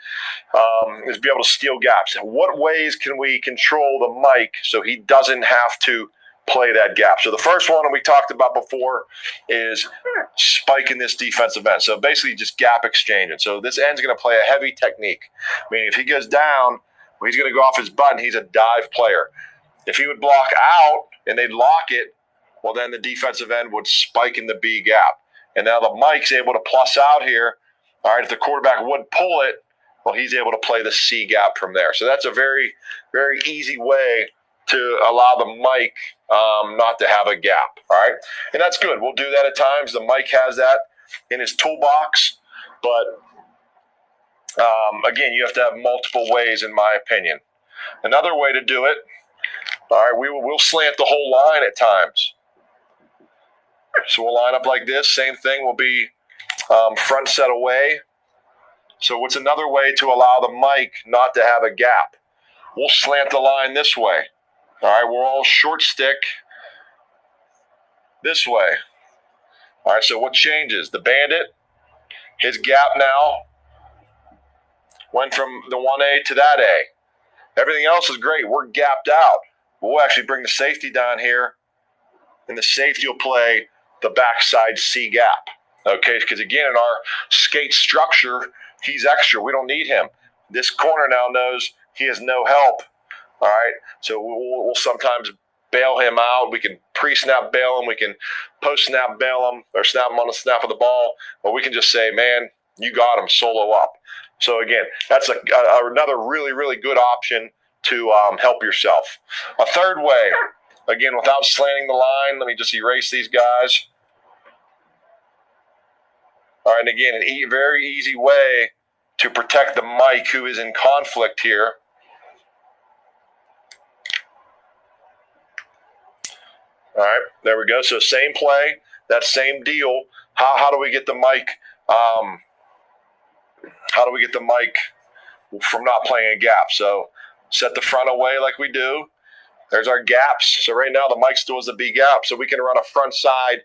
is be able to steal gaps. What ways can we control the Mike so he doesn't have to play that gap? So the first one we talked about before is spiking this defensive end. So basically just gap exchanging. So this end's going to play a heavy technique. Meaning if he goes down, he's going to go off his button. He's a dive player. If he would block out and they'd lock it, well, then the defensive end would spike in the B gap. And now the Mike's able to plus out here. All right, if the quarterback would pull it, well, he's able to play the C gap from there. So that's a very, very easy way to allow the Mike not to have a gap. All right, and that's good. We'll do that at times. The Mike has that in his toolbox. But, again, you have to have multiple ways, in my opinion. Another way to do it, all right, we'll slant the whole line at times. So we'll line up like this. Same thing will be front set away. So what's another way to allow the Mike not to have a gap? We'll slant the line this way. All right, we're all short stick this way. All right, so what changes? The Bandit, his gap now went from the 1A to that A. Everything else is great. We're gapped out. We'll actually bring the safety down here, and the safety will play the backside C gap. Okay, because again, in our skate structure, he's extra. We don't need him. This corner now knows he has no help. All right, so we'll sometimes bail him out. We can pre-snap bail him. We can post-snap bail him or snap him on the snap of the ball. Or we can just say, man, you got him, solo up. So again, that's another really, really good option to help yourself. A third way, again, without slanting the line, let me just erase these guys. All right, and again, a very easy way to protect the Mike who is in conflict here. All right, there we go. So same play, that same deal. How do we get the Mike? How do we get the Mike from not playing a gap? So set the front away like we do. There's our gaps. So right now the Mike still has a B gap, so we can run a front side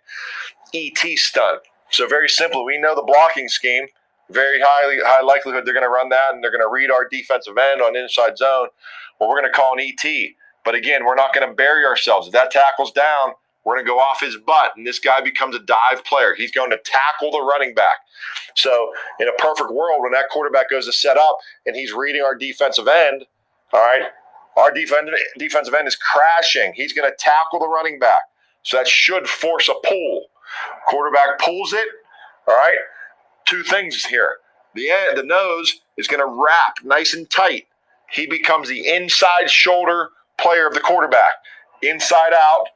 ET stunt. So very simple. We know the blocking scheme. Very high likelihood they're going to run that, and they're going to read our defensive end on inside zone. Well, we're going to call an ET. But again, we're not going to bury ourselves. If that tackle's down, we're going to go off his butt, and this guy becomes a dive player. He's going to tackle the running back. So in a perfect world, when that quarterback goes to set up and he's reading our defensive end, all right, our defensive end is crashing. He's going to tackle the running back. So that should force a pull. Quarterback pulls it, all right. Two things here. The nose is going to wrap nice and tight. He becomes the inside shoulder player of the quarterback. Inside out.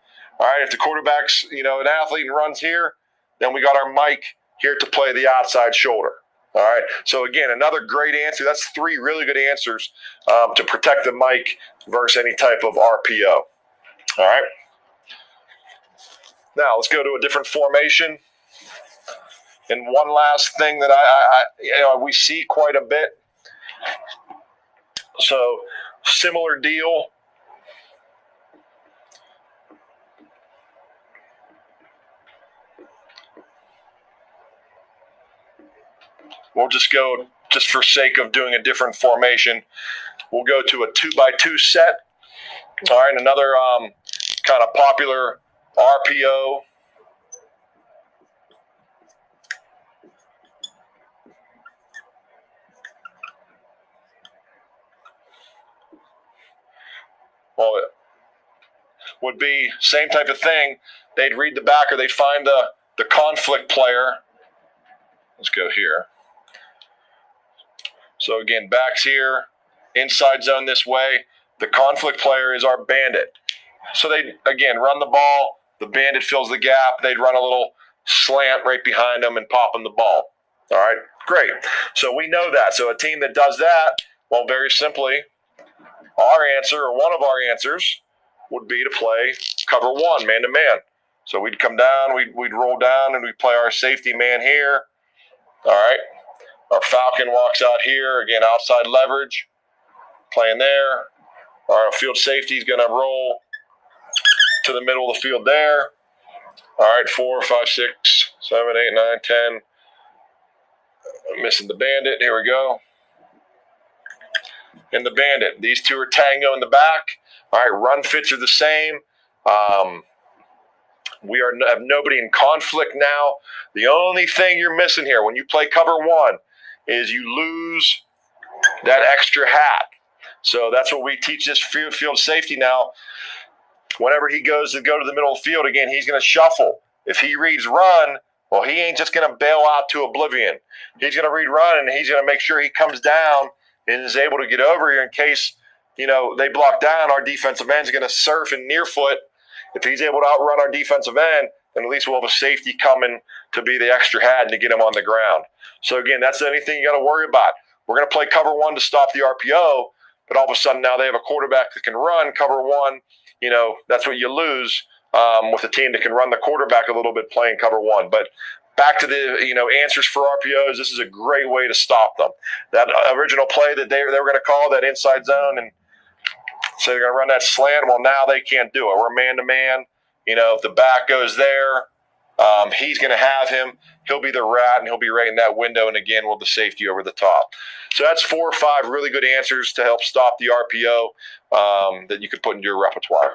All right, if the quarterback's, an athlete and runs here, then we got our Mike here to play the outside shoulder. All right, so again, another great answer. That's 3 really good answers to protect the Mike versus any type of RPO. All right. Now, let's go to a different formation. And one last thing that we see quite a bit. So, similar deal. We'll just go, just for sake of doing a different formation, we'll go to a 2x2 set. All right, another kind of popular RPO. Well, it would be same type of thing. They'd read the back, or they'd find the conflict player. Let's go here. So again, backs here, inside zone this way. The conflict player is our bandit. So they, again, run the ball. The bandit fills the gap. They'd run a little slant right behind them and pop them the ball. All right, great. So we know that. So a team that does that, well, very simply, our answer, or one of our answers, would be to play cover 1, man-to-man. So we'd come down, we'd roll down, and we'd play our safety man here. All right. Our Falcon walks out here. Again, outside leverage, playing there. Our field safety is going to roll to the middle of the field there. All right, 4, 5, 6, 7, 8, 9, 10. I'm missing the bandit. Here we go. And the bandit. These two are tango in the back. All right, run fits are the same. We have nobody in conflict now. The only thing you're missing here when you play cover 1 is you lose that extra hat. So that's what we teach this field safety now. Whenever he goes to go to the middle of the field, again, he's going to shuffle. If he reads run, well, he ain't just going to bail out to oblivion. He's going to read run, and he's going to make sure he comes down and is able to get over here in case, they block down. Our defensive end is going to surf in near foot. If he's able to outrun our defensive end, then at least we'll have a safety coming to be the extra hat and to get him on the ground. So, again, that's anything you got to worry about. We're going to play cover 1 to stop the RPO, but all of a sudden now they have a quarterback that can run cover 1. That's what you lose with a team that can run the quarterback a little bit playing cover 1. But back to the answers for RPOs, this is a great way to stop them. That original play that they were going to call, that inside zone, and so they're going to run that slant. Well, now they can't do it. We're man-to-man. If the back goes there, he's going to have him. He'll be the rat, and he'll be right in that window, and again, we'll have the safety over the top. So that's 4 or 5 really good answers to help stop the RPO that you could put into your repertoire.